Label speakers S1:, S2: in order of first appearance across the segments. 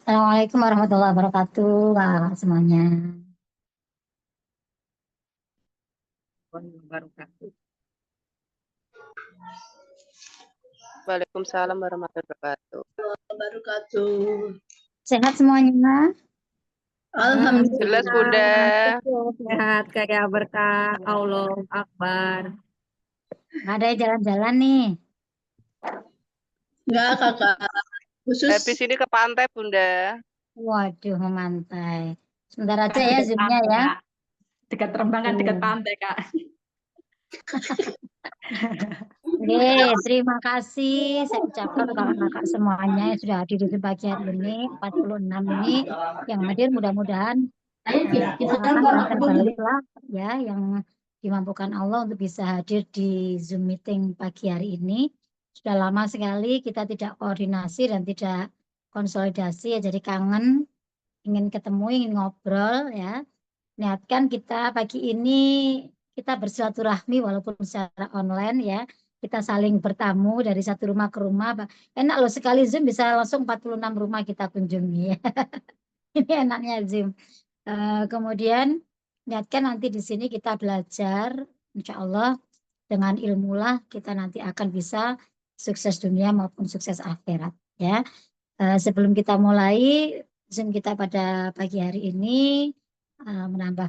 S1: Assalamualaikum warahmatullahi wabarakatuh, Kak semuanya.
S2: Wabarakatuh.
S3: Waalaikumsalam warahmatullahi wabarakatuh.
S4: Wabarakatuh.
S1: Sehat semuanya?
S4: Alhamdulillah.
S3: Jelas Bunda.
S2: Sehat kayak berkah Allah Akbar.
S1: Ada yang jalan-jalan nih.
S4: Enggak, Kakak. Khusus
S3: Habis ini ke pantai Bunda.
S1: Waduh, memantai. Sebentar aja ya
S2: Dekat
S1: Zoom-nya
S2: pantai,
S1: ya.
S2: Kak. Dekat Rembangan, dekat pantai, Kak.
S1: Oke, terima kasih saya ucapkan untuk kakak-kakak semuanya yang sudah hadir di pagi hari ini, 46 ini. Yang hadir mudah-mudahan kita akan yang terbaik lah ya, yang dimampukan Allah untuk bisa hadir di Zoom meeting pagi hari ini. Sudah lama sekali kita tidak koordinasi dan tidak konsolidasi ya, jadi kangen, ingin ketemu, ingin ngobrol ya. Niatkan kita pagi ini kita bersilaturahmi walaupun secara online ya. Kita saling bertamu dari satu rumah ke rumah. Enak loh, sekali Zoom bisa langsung 46 rumah kita kunjungi ya. Ini enaknya Zoom. Kemudian niatkan nanti di sini kita belajar, insya Allah dengan ilmulah kita nanti akan bisa sukses dunia maupun sukses akhirat ya. Sebelum kita mulai Zoom kita pada pagi hari ini,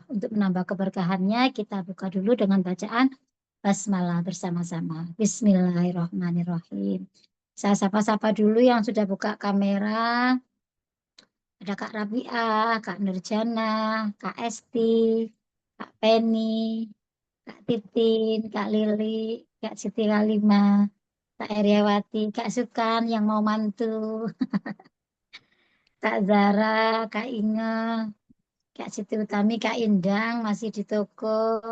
S1: untuk menambah keberkahannya kita buka dulu dengan bacaan basmalah bersama-sama. Bismillahirrahmanirrahim. Saya sapa-sapa dulu yang sudah buka kamera. Ada Kak Rabiah, Kak Nurjana, Kak Esti, Kak Penny, Kak Titin, Kak Lili, Kak Siti Kalima, Kak Heriawati, Kak Sukan yang mau mantu, Kak Zara, Kak Inge, Kak Siti Utami, Kak Indang masih di toko,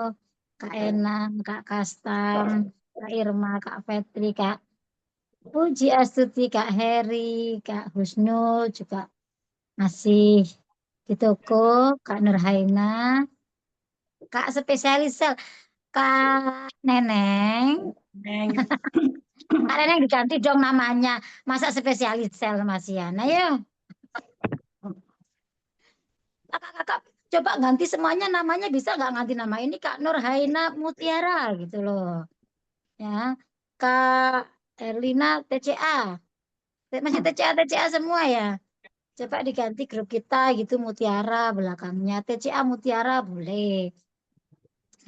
S1: Kak Enang, Kak Kastam, Kak Irma, Kak Fetri, Kak Puji Astuti, Kak Heri, Kak Husnul juga masih di toko, Kak Nurhaina, Kak spesialis sel, Kak Neneng. Kak Neneng diganti dong namanya. Masa spesialis sel Mas Yana ya? Kakak-kakak coba ganti semuanya namanya, bisa nggak ganti nama ini Kak Nurhaina Mutiara gitu loh. Ya. Kak Erlina TCA. Masih TCA semua ya. Coba diganti grup kita gitu Mutiara belakangnya. TCA Mutiara boleh.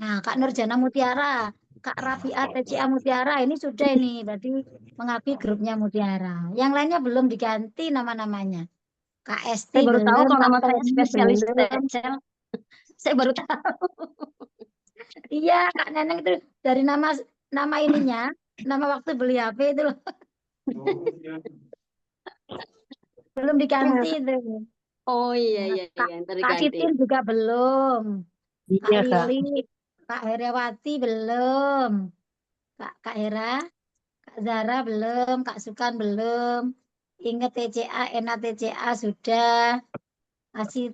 S1: Nah, Kak Nurjana Mutiara, Kak Rafiat TCA Mutiara ini sudah ini berarti mengakui grupnya Mutiara. Yang lainnya belum diganti nama-namanya. Kak Esti
S2: Saya baru tahu
S1: belum,
S2: kalau
S1: Kak
S2: nama saya
S1: Tony
S2: spesialis
S1: belum.
S2: Telcel. Saya baru tahu.
S1: Iya, Kak Neneng itu dari nama nama ininya, nama waktu beli HP itu loh. Belum diganti itu.
S2: Oh iya,
S1: Nah,
S2: iya,
S1: Kak,
S2: iya. Ntar
S1: Kak
S2: diganti.
S1: Titin juga belum. Kak
S2: Iya, Kak.
S1: Lili, Kak Heriawati belum. Kak Hera, Kak Zara belum, Kak Sukan belum. Ingat TCA, Ena TCA sudah. Masih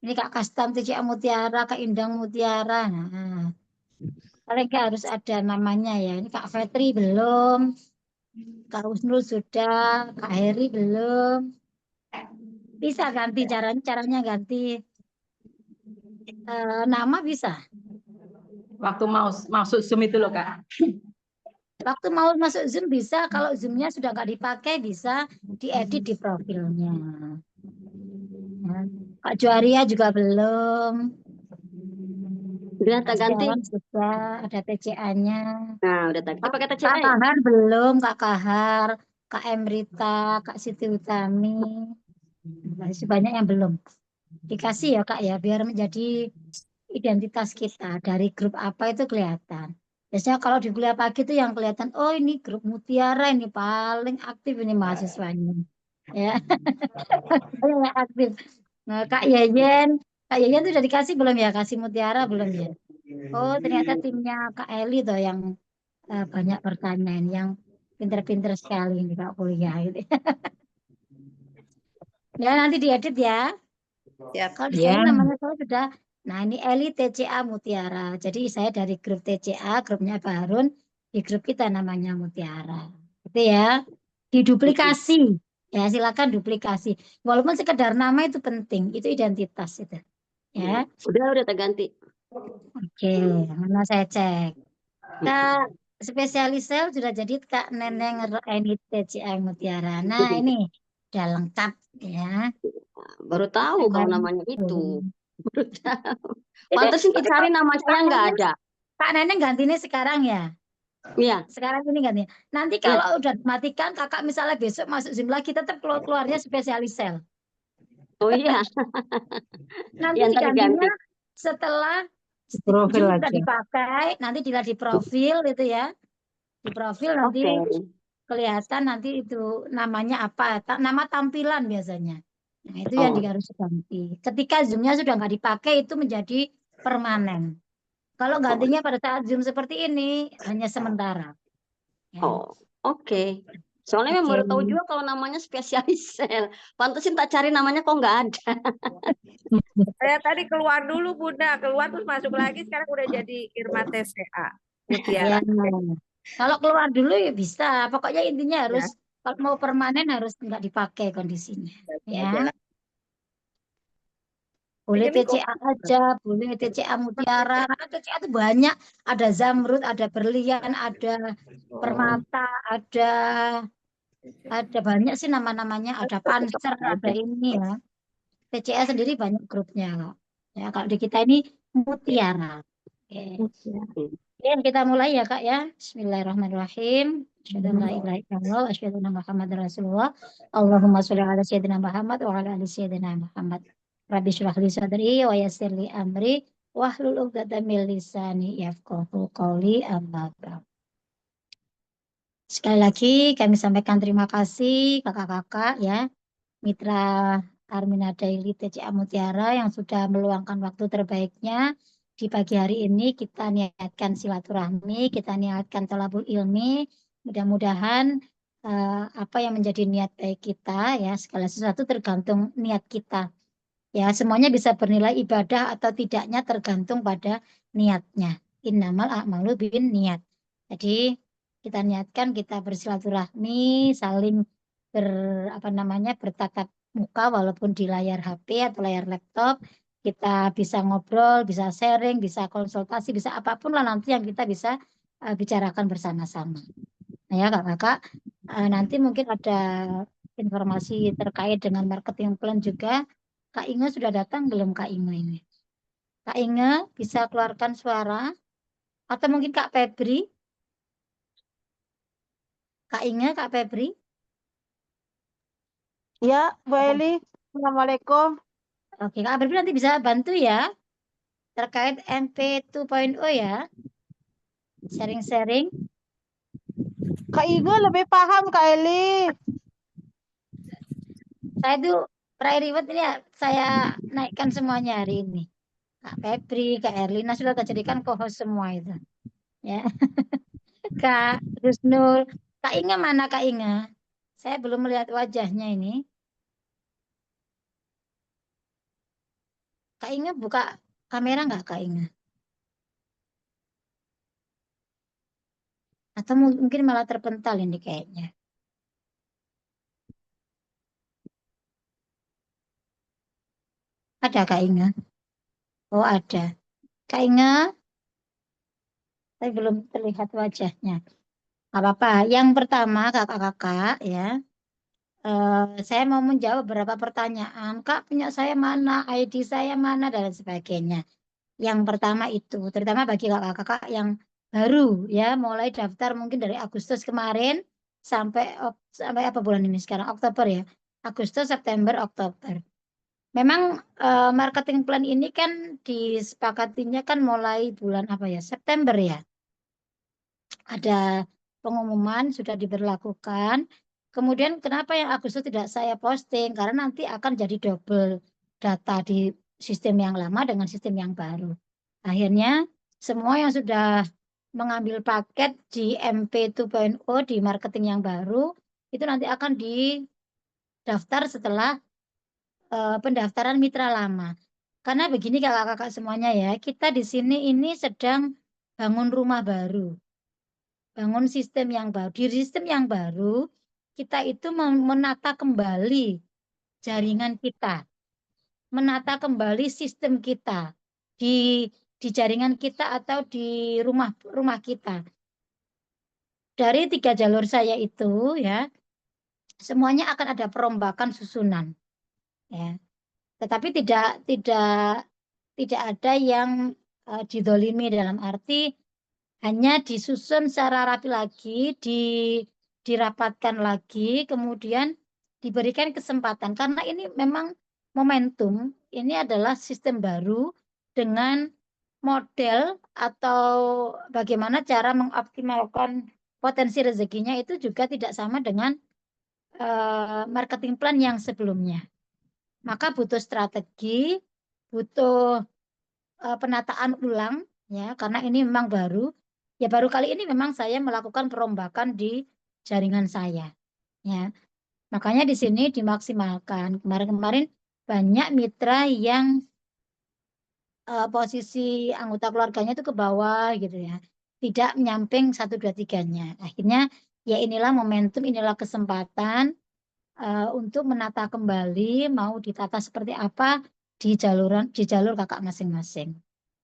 S1: ini Kak Kastam TCA Mutiara, Kak Indang Mutiara. Nah, paling nggak harus ada namanya ya. Ini Kak Fetri belum, Kak Husnul sudah, Kak Heri belum. Bisa ganti caranya ganti nama bisa.
S2: Waktu mau masuk Zoom itu loh, Kak.
S1: Waktu mau masuk Zoom bisa, kalau Zoom-nya sudah nggak dipakai bisa diedit di profilnya. Ya. Kak Juaria juga belum.
S2: Udah
S1: Kak
S2: tak ganti.
S1: Setiawan sudah, ada TCA-nya.
S2: Nah, udah tak. Kita pakai
S1: Kak
S2: TCA ya?
S1: Kahar belum, Kak Kahar, Kak Emrita, Kak Siti Utami. Masih banyak yang belum. Dikasih ya Kak ya, biar menjadi identitas kita. Dari grup apa itu kelihatan. Biasanya kalau di kuliah pagi itu yang kelihatan, oh ini grup Mutiara ini paling aktif ini mahasiswanya. Ya, paling aktif. Nah, Kak Yeyen tuh udah dikasih belum ya? Kasih Mutiara belum ya? Oh, ternyata timnya Kak Eli tuh yang banyak pertanyaan, yang pinter-pinter sekali ini Kak kuliah gitu. Ya nanti diedit ya.
S3: Siap.
S1: Kalau di
S2: Iya.
S1: sini namanya saya sudah, nah ini Eli TCA Mutiara. Jadi saya dari grup TCA, grupnya Pak Harun, di grup kita namanya Mutiara. Gitu ya. Diduplikasi. Ya, silakan duplikasi. Walaupun sekedar nama itu penting, itu identitas itu. Ya,
S5: Udah terganti.
S1: oke. Mana saya cek. Kak spesialis sel sudah jadi Kak Neneng Raini TCA Mutiara. Nah, ini udah lengkap ya.
S5: Baru tahu kalau namanya itu. Baru tahu. Pantesin
S1: Itu
S5: cari nama saya nggak ada.
S1: Kak Neneng gantinya sekarang ya.
S5: Iya.
S1: Sekarang ini gantinya. Nanti kalau udah matikan kakak misalnya besok masuk Zoom lagi tetap keluarnya spesialis sel.
S5: Oh iya.
S1: Nanti
S5: Ya, ntar
S1: digantinya
S5: diganti.
S1: setelah
S2: Profil
S1: Zoom
S2: aja.
S1: sudah dipakai, nanti dilihat di profil itu ya. Di profil nanti
S5: Oke.
S1: kelihatan nanti itu namanya apa, nama tampilan biasanya. Nah, itu yang
S5: Oh.
S1: harus diganti. Ketika Zoom-nya sudah nggak dipakai itu menjadi permanen. Kalau gantinya pada saat Zoom seperti ini hanya sementara. Ya.
S5: Oh, oke. Soalnya memang baru tahu juga kalau namanya spesialis sel. Pantesin tak cari namanya kok nggak ada.
S6: Saya tadi keluar dulu Bunda, keluar terus masuk lagi, sekarang udah jadi Irma TCA
S1: Ya.
S6: Mutiara.
S1: Kalau keluar dulu ya bisa. Pokoknya intinya harus kalau mau permanen harus nggak dipakai kondisinya. Ya. Boleh TCA aja, boleh TCA Mutiara. Karena TCA itu banyak. Ada Zamrud, ada berlian, ada permata, ada banyak sih nama-namanya. Ada Panser, ada ini ya. TCA sendiri banyak grupnya kok. Ya, kalau di kita ini Mutiara. Oke. Oke, kita mulai ya Kak ya. Bismillahirrahmanirrahim. Asyhadu an la ilaha illallah, asyhadu anna Muhammadar Rasulullah. Allahumma sholli ala sayyidina Muhammad wa ala ali sayyidina Muhammad. Rabbi shrah li sadri wa yassir li amri wahlul 'uqdatam min lisani yafqahu qawli, amma ba'd. Sekali lagi kami sampaikan terima kasih kakak-kakak ya, mitra Armina Daily TCA Mutiara yang sudah meluangkan waktu terbaiknya di pagi hari ini. Kita niatkan silaturahmi, kita niatkan thalabul ilmi. Mudah-mudahan apa yang menjadi niat baik kita ya, segala sesuatu tergantung niat kita. Ya, semuanya bisa bernilai ibadah atau tidaknya tergantung pada niatnya. Innamal a'malu bin niat. Jadi kita niatkan kita bersilaturahmi, saling bertatap muka walaupun di layar HP atau layar laptop. Kita bisa ngobrol, bisa sharing, bisa konsultasi, bisa apapun lah nanti yang kita bisa bicarakan bersama-sama. Nah ya kakak-kakak, nanti mungkin ada informasi terkait dengan marketing plan juga. Kak Inge sudah datang belum Kak Inge ini? Kak Inge bisa keluarkan suara? Atau mungkin Kak Febri? Kak Inge, Kak Febri?
S7: Ya, Bu Eli. Assalamualaikum.
S1: Oke, Kak Febri nanti bisa bantu ya terkait MP 2.0 ya. Sharing-sharing.
S7: Kak Iga lebih paham, Kak Eli.
S1: Saya tuh Reward ini ya, saya naikkan semuanya hari ini. Kak Febri, Kak Erlina sudah terjadikan co-host semua itu. Ya. Kak Rusnul, Kak Inge mana Kak Inge? Saya belum melihat wajahnya ini. Kak Inge buka kamera nggak Kak Inge? Atau mungkin malah terpental ini kayaknya. Ada Kak Inge? Oh ada. Kak Inge, tapi belum terlihat wajahnya. Gak apa-apa. Yang pertama kakak-kakak ya. Saya mau menjawab beberapa pertanyaan. Kak punya saya mana, ID saya mana, dan sebagainya. Yang pertama itu, terutama bagi kakak-kakak yang baru ya, mulai daftar mungkin dari Agustus kemarin sampai apa bulan ini sekarang? Oktober ya. Agustus, September, Oktober. Memang marketing plan ini kan disepakatinya kan mulai bulan apa ya? September ya. Ada pengumuman sudah diberlakukan. Kemudian kenapa yang Agustus tidak saya posting? Karena nanti akan jadi double data di sistem yang lama dengan sistem yang baru. Akhirnya semua yang sudah mengambil paket di MP 2.0 di marketing yang baru itu nanti akan didaftar setelah pendaftaran mitra lama. Karena begini kakak-kakak semuanya ya, kita di sini ini sedang bangun rumah baru. Bangun sistem yang baru. Di sistem yang baru kita itu menata kembali jaringan kita, menata kembali sistem kita di jaringan kita atau di rumah kita. Dari 3 jalur saya itu ya, semuanya akan ada perombakan susunan, ya. Tetapi tidak ada yang didolimi, dalam arti hanya disusun secara rapi lagi, dirapatkan lagi, kemudian diberikan kesempatan. Karena ini memang momentum, ini adalah sistem baru dengan model atau bagaimana cara mengoptimalkan potensi rezekinya itu juga tidak sama dengan marketing plan yang sebelumnya. Maka butuh strategi, butuh penataan ulang, ya, karena ini memang baru. Ya baru kali ini memang saya melakukan perombakan di jaringan saya, ya. Makanya di sini dimaksimalkan. Kemarin-kemarin banyak mitra yang posisi anggota keluarganya itu ke bawah gitu ya, tidak menyamping 1, 2, 3-nya. Akhirnya ya inilah momentum, inilah kesempatan untuk menata kembali, mau ditata seperti apa di jalur kakak masing-masing,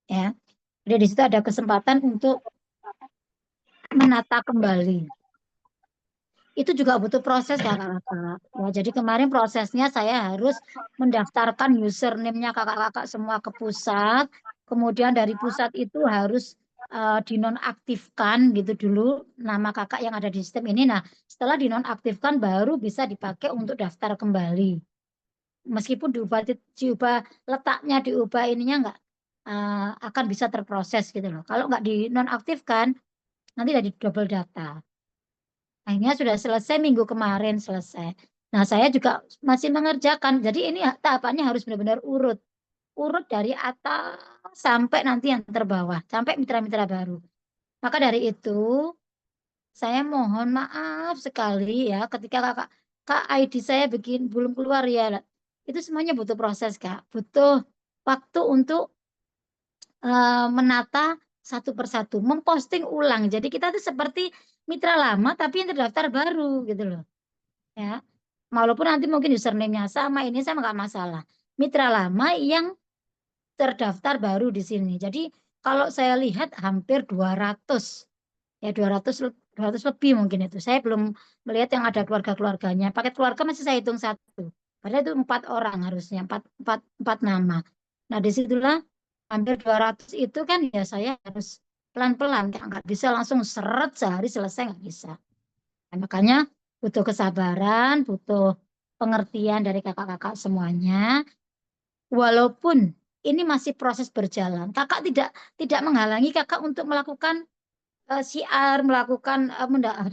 S1: ya. Jadi di situ ada kesempatan untuk menata kembali. Itu juga butuh proses kakak-kakak. Ya, jadi kemarin prosesnya saya harus mendaftarkan username-nya kakak-kakak semua ke pusat. Kemudian dari pusat itu harus dinonaktifkan gitu dulu nama kakak yang ada di sistem ini. Nah, setelah dinonaktifkan baru bisa dipakai untuk daftar kembali. Meskipun diubah letaknya, diubah ininya enggak akan bisa terproses gitu loh. Kalau nggak dinonaktifkan, nanti jadi double data. Akhirnya sudah selesai minggu kemarin selesai. Nah, saya juga masih mengerjakan. Jadi ini tahapannya harus benar-benar urut. Urut dari atas sampai nanti yang terbawah, sampai mitra-mitra baru. Maka dari itu, saya mohon maaf sekali ya ketika Kak ID saya belum keluar ya. Itu semuanya butuh proses, Kak. Butuh waktu untuk menata satu persatu, memposting ulang. Jadi kita tuh seperti mitra lama tapi yang terdaftar baru gitu loh. Ya. Walaupun nanti mungkin username-nya sama, ini sama nggak masalah. Mitra lama yang terdaftar baru di sini. Jadi kalau saya lihat hampir 200, ya 200 lebih mungkin itu. Saya belum melihat yang ada keluarga-keluarganya. Paket keluarga masih saya hitung 1. Padahal itu 4 orang harusnya, 4 nama. Nah disitulah hampir 200 itu kan ya saya harus pelan-pelan, nggak bisa langsung seret sehari selesai, nggak bisa. Nah, makanya butuh kesabaran, butuh pengertian dari kakak-kakak semuanya. Walaupun ini masih proses berjalan, kakak tidak menghalangi kakak untuk melakukan syiar, melakukan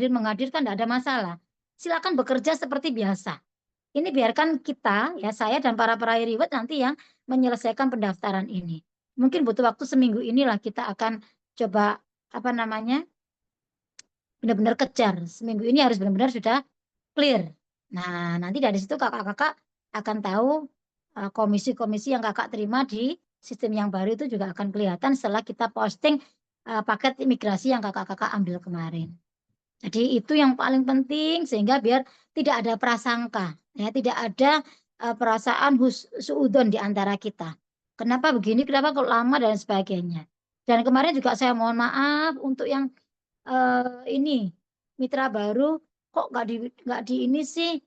S1: menghadirkan, tidak ada masalah. Silakan bekerja seperti biasa. Ini biarkan kita, ya saya dan para peraih reward nanti yang menyelesaikan pendaftaran ini. Mungkin butuh waktu seminggu inilah kita akan coba benar-benar kejar. Seminggu ini harus benar-benar sudah clear. Nah, nanti dari situ kakak-kakak akan tahu komisi-komisi yang kakak terima di sistem yang baru itu juga akan kelihatan setelah kita posting paket imigrasi yang kakak-kakak ambil kemarin. Jadi itu yang paling penting sehingga biar tidak ada prasangka, ya, tidak ada perasaan suudon di antara kita. Kenapa begini, kenapa kok lama dan sebagainya. Dan kemarin juga saya mohon maaf untuk yang ini mitra baru kok nggak di ini sih,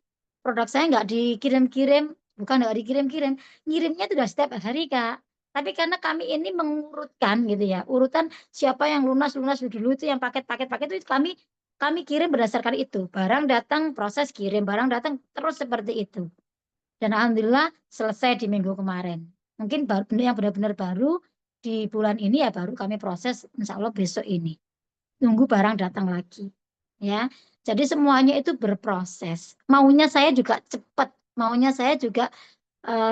S1: produk saya nggak dikirim-kirim, bukan nggak dikirim-kirim, ngirimnya itu sudah setiap hari Kak. Tapi karena kami ini mengurutkan gitu ya, urutan siapa yang lunas dulu itu yang paket itu kami kirim berdasarkan itu. Barang datang proses kirim, barang datang terus seperti itu. Dan alhamdulillah selesai di minggu kemarin. Mungkin yang benar-benar baru di bulan ini ya baru kami proses insya Allah besok ini. Nunggu barang datang lagi. Ya. Jadi semuanya itu berproses. Maunya saya juga cepat, maunya saya juga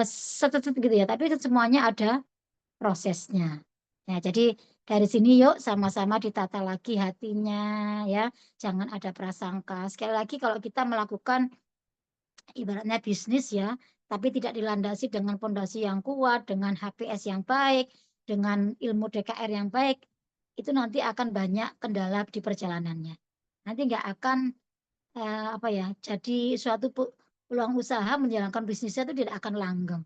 S1: setet gitu ya, tapi itu semuanya ada prosesnya. Ya, jadi dari sini yuk sama-sama ditata lagi hatinya ya. Jangan ada prasangka. Sekali lagi kalau kita melakukan ibaratnya bisnis ya, tapi tidak dilandasi dengan fondasi yang kuat, dengan HPS yang baik, dengan ilmu DKR yang baik, itu nanti akan banyak kendala di perjalanannya. Nanti nggak akan apa ya, jadi suatu peluang usaha menjalankan bisnisnya itu tidak akan langgeng.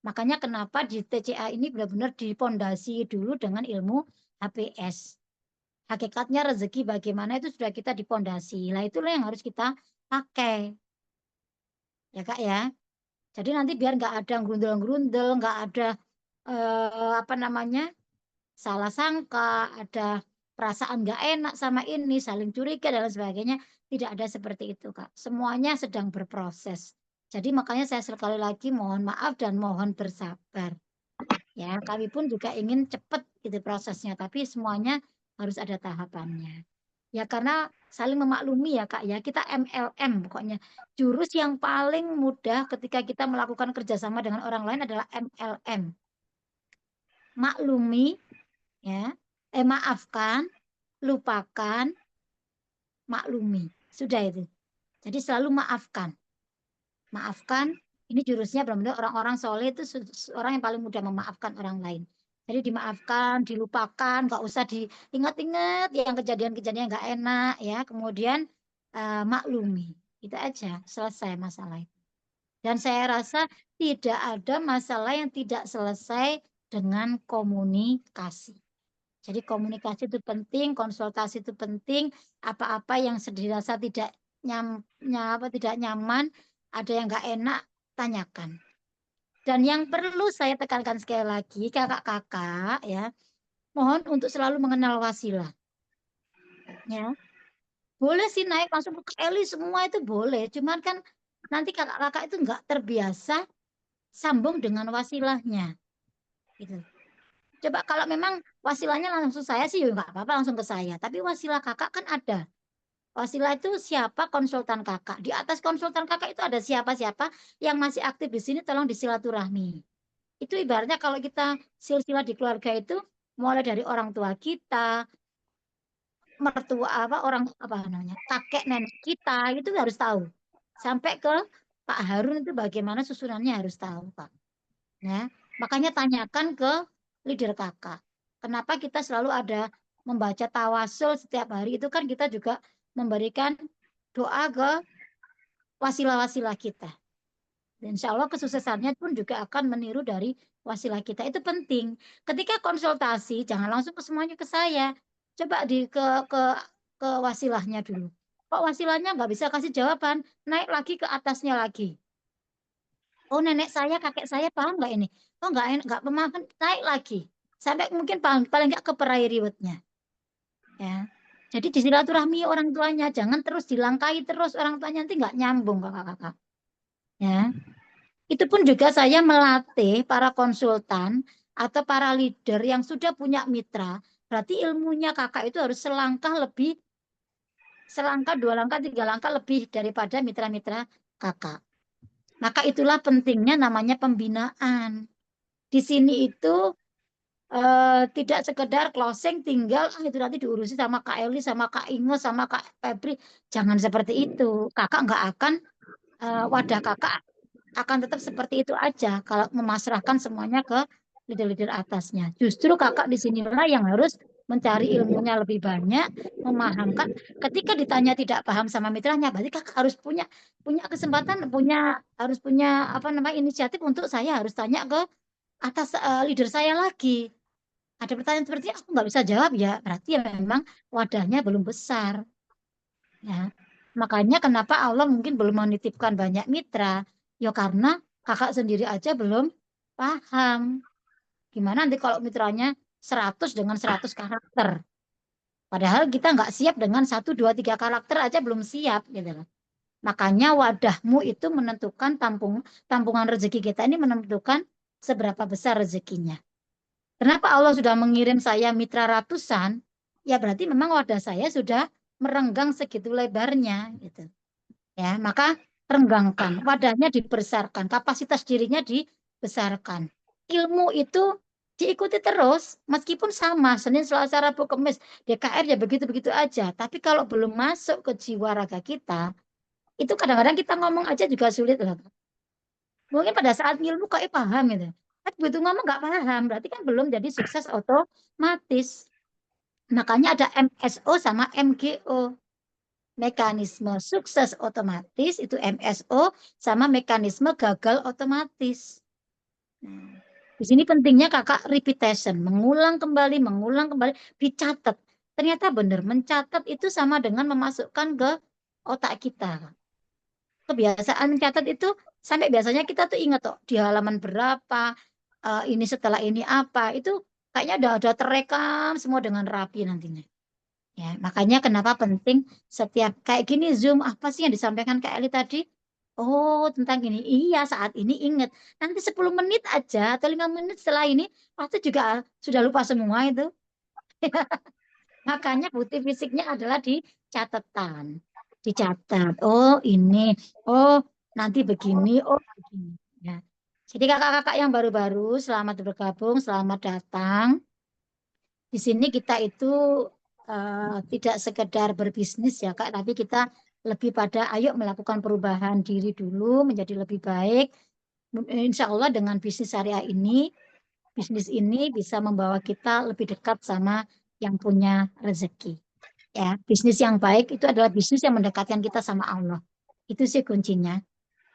S1: Makanya kenapa di TCA ini benar-benar dipondasi dulu dengan ilmu HPS. Hakikatnya rezeki bagaimana itu sudah kita dipondasi. Lah itulah yang harus kita pakai. Ya Kak ya. Jadi nanti biar nggak ada gerundel-gerundel, nggak ada apa namanya, salah sangka, ada perasaan nggak enak sama ini, saling curiga dan lain sebagainya. Tidak ada seperti itu, Kak. Semuanya sedang berproses. Jadi makanya saya sekali lagi mohon maaf dan mohon bersabar. Ya, kami pun juga ingin cepat gitu prosesnya, tapi semuanya harus ada tahapannya. Ya karena saling memaklumi ya Kak ya, kita MLM pokoknya. Jurus yang paling mudah ketika kita melakukan kerjasama dengan orang lain adalah MLM. Maklumi, ya, maafkan, lupakan, maklumi. Sudah itu. Jadi selalu maafkan. Maafkan, ini jurusnya benar-benar orang-orang soleh itu orang yang paling mudah memaafkan orang lain. Jadi dimaafkan, dilupakan, nggak usah diingat-ingat yang kejadian-kejadian nggak enak ya. Kemudian maklumi, itu aja selesai masalah itu. Dan saya rasa tidak ada masalah yang tidak selesai dengan komunikasi. Jadi komunikasi itu penting, konsultasi itu penting. Apa-apa yang dirasa tidak tidak nyaman, ada yang nggak enak, tanyakan. Dan yang perlu saya tekankan sekali lagi, kakak-kakak ya, mohon untuk selalu mengenal wasilah. Ya, boleh sih naik langsung ke Eli semua itu boleh, cuman kan nanti kakak-kakak itu nggak terbiasa sambung dengan wasilahnya. Gitu. Coba kalau memang wasilahnya langsung saya sih, nggak apa-apa langsung ke saya. Tapi wasilah kakak kan ada. Wasilah itu siapa konsultan kakak. Di atas konsultan kakak itu ada siapa-siapa yang masih aktif di sini, tolong disilaturahmi. Itu ibaratnya kalau kita silsilah di keluarga itu mulai dari orang tua kita, mertua orang apa namanya, kakek nenek kita itu harus tahu. Sampai ke Pak Harun itu bagaimana susunannya harus tahu, Pak. Ya, makanya tanyakan ke leader kakak. Kenapa kita selalu ada membaca tawasul setiap hari itu kan kita juga memberikan doa ke wasilah-wasilah kita. Dan insya Allah kesuksesannya pun juga akan meniru dari wasilah kita. Itu penting. Ketika konsultasi, jangan langsung ke semuanya ke saya. Coba ke wasilahnya dulu. Kok wasilahnya nggak bisa kasih jawaban? Naik lagi ke atasnya lagi. Oh nenek saya, kakek saya paham nggak ini? Oh nggak pemahaman, naik lagi. Sampai mungkin paling nggak ke riwetnya. Ya. Jadi disilaturahmi orang tuanya, jangan terus dilangkai terus orang tuanya nanti nggak nyambung kakak-kakak. Ya. Itu pun juga saya melatih para konsultan atau para leader yang sudah punya mitra. Berarti ilmunya kakak itu harus selangkah, 2 langkah, 3 langkah lebih daripada mitra-mitra kakak. Maka itulah pentingnya namanya pembinaan. Di sini itu tidak sekedar closing tinggal itu nanti diurusi sama Kak Eli, sama Kak Ingo, sama Kak Febri. Jangan seperti itu. Kakak nggak akan, wadah kakak akan tetap seperti itu aja kalau memasrahkan semuanya ke leader-leader atasnya. Justru kakak di sinilah yang harus mencari ilmunya lebih banyak, memahamkan. Ketika ditanya tidak paham sama mitranya, berarti kakak harus punya kesempatan, harus punya apa namanya inisiatif untuk saya harus tanya ke atas leader saya lagi. Ada pertanyaan seperti ini, aku nggak bisa jawab ya, berarti ya memang wadahnya belum besar. Ya, makanya kenapa Allah mungkin belum menitipkan banyak mitra, ya karena kakak sendiri aja belum paham. Gimana nanti kalau mitranya 100 dengan 100 karakter. Padahal kita nggak siap dengan 1, 2, 3 karakter aja belum siap gitu loh. Makanya wadahmu itu menentukan tampungan rezeki kita ini menentukan seberapa besar rezekinya. Kenapa Allah sudah mengirim saya mitra ratusan? Ya berarti memang wadah saya sudah merenggang segitu lebarnya gitu. Ya, maka renggangkan, wadahnya dibesarkan, kapasitas dirinya dibesarkan. Ilmu itu diikuti terus meskipun sama Senin, Selasa, Rabu, Kamis, DKR ya begitu-begitu aja. Tapi kalau belum masuk ke jiwa raga kita, itu kadang-kadang kita ngomong aja juga sulit loh. Mungkin pada saat ilmu kok paham gitu. Tapi begitu ngomong nggak paham, berarti kan belum jadi sukses otomatis. Makanya ada MSO sama MGO. Mekanisme sukses otomatis itu MSO sama mekanisme gagal otomatis. Nah, di sini pentingnya kakak repetition, mengulang kembali, dicatat. Ternyata benar, mencatat itu sama dengan memasukkan ke otak kita. Kebiasaan mencatat itu sampai biasanya kita tuh ingat kok di halaman berapa, ini setelah ini apa, itu kayaknya udah terekam semua dengan rapi nantinya. Ya, makanya kenapa penting setiap kayak gini Zoom apa sih yang disampaikan Kak Eli tadi? Oh, tentang ini. Iya, saat ini ingat. Nanti 10 menit aja atau 5 menit setelah ini pasti juga sudah lupa semua itu. Makanya bukti fisiknya adalah di catatan. Dicatat. Oh, ini. Oh, nanti begini. Oh, begini. Ya. Jadi kakak-kakak yang baru-baru, selamat bergabung, selamat datang. Di sini kita itu tidak sekedar berbisnis ya Kak, tapi kita lebih pada ayo melakukan perubahan diri dulu menjadi lebih baik. Insya Allah dengan bisnis syariah ini, bisnis ini bisa membawa kita lebih dekat sama yang punya rezeki. Ya, bisnis yang baik itu adalah bisnis yang mendekatkan kita sama Allah. Itu sih kuncinya.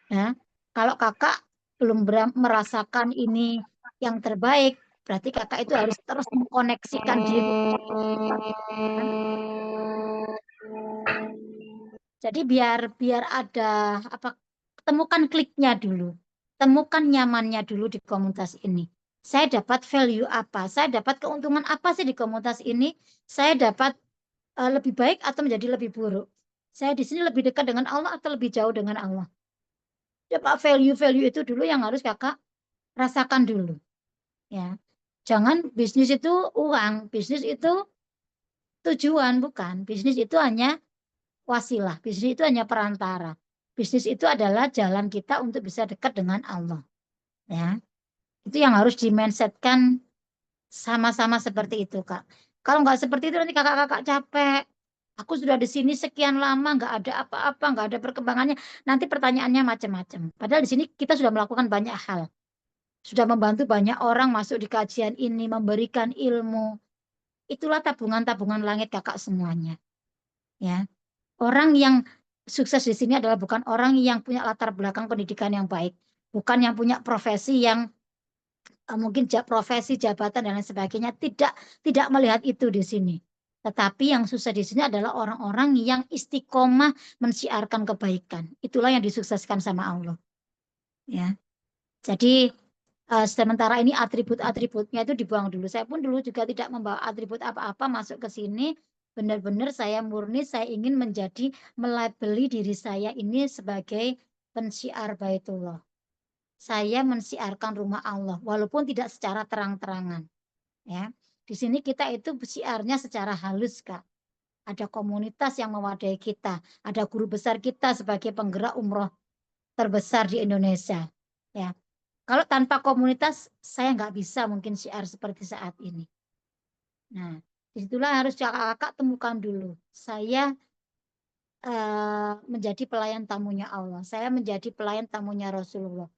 S1: Ya, kalau kakak belum merasakan ini yang terbaik, berarti kakak itu harus terus mengkoneksikan diri. Jadi biar ada apa, temukan kliknya dulu, temukan nyamannya dulu di komunitas ini. Saya dapat value apa? Saya dapat keuntungan apa sih di komunitas ini? Saya dapat lebih baik atau menjadi lebih buruk? Saya di sini lebih dekat dengan Allah atau lebih jauh dengan Allah? Dapat value-value itu dulu yang harus kakak rasakan dulu. Ya, jangan bisnis itu uang, bisnis itu tujuan, bukan. Bisnis itu hanya wasilah, bisnis itu hanya perantara. Bisnis itu adalah jalan kita untuk bisa dekat dengan Allah. Ya, itu yang harus di-mindsetkan sama-sama seperti itu, Kak. Kalau nggak seperti itu nanti kakak-kakak capek. Aku sudah di sini sekian lama, nggak ada apa-apa, nggak ada perkembangannya. Nanti pertanyaannya macam-macam. Padahal di sini kita sudah melakukan banyak hal. Sudah membantu banyak orang masuk di kajian ini, memberikan ilmu. Itulah tabungan-tabungan langit kakak semuanya. Ya, orang yang sukses di sini adalah bukan orang yang punya latar belakang pendidikan yang baik, bukan yang punya profesi yang mungkin profesi, jabatan dan lain sebagainya. Tidak melihat itu di sini. Tetapi yang sukses di sini adalah orang-orang yang istiqomah mensiarkan kebaikan. Itulah yang disukseskan sama Allah. Ya, jadi sementara ini atribut-atributnya itu dibuang dulu. Saya pun dulu juga tidak membawa atribut apa-apa masuk ke sini. Benar-benar saya murni, saya ingin melabeli diri saya ini sebagai pensiar Baitullah. Saya mensiarkan rumah Allah, walaupun tidak secara terang-terangan. Ya, di sini kita itu siarnya secara halus, Kak. Ada komunitas yang mewadai kita, ada guru besar kita sebagai penggerak umroh terbesar di Indonesia. Ya, kalau tanpa komunitas, saya nggak bisa mungkin siar seperti saat ini. Nah, disitulah harus kakak-kakak temukan dulu. Saya menjadi pelayan tamunya Allah. Saya menjadi pelayan tamunya Rasulullah.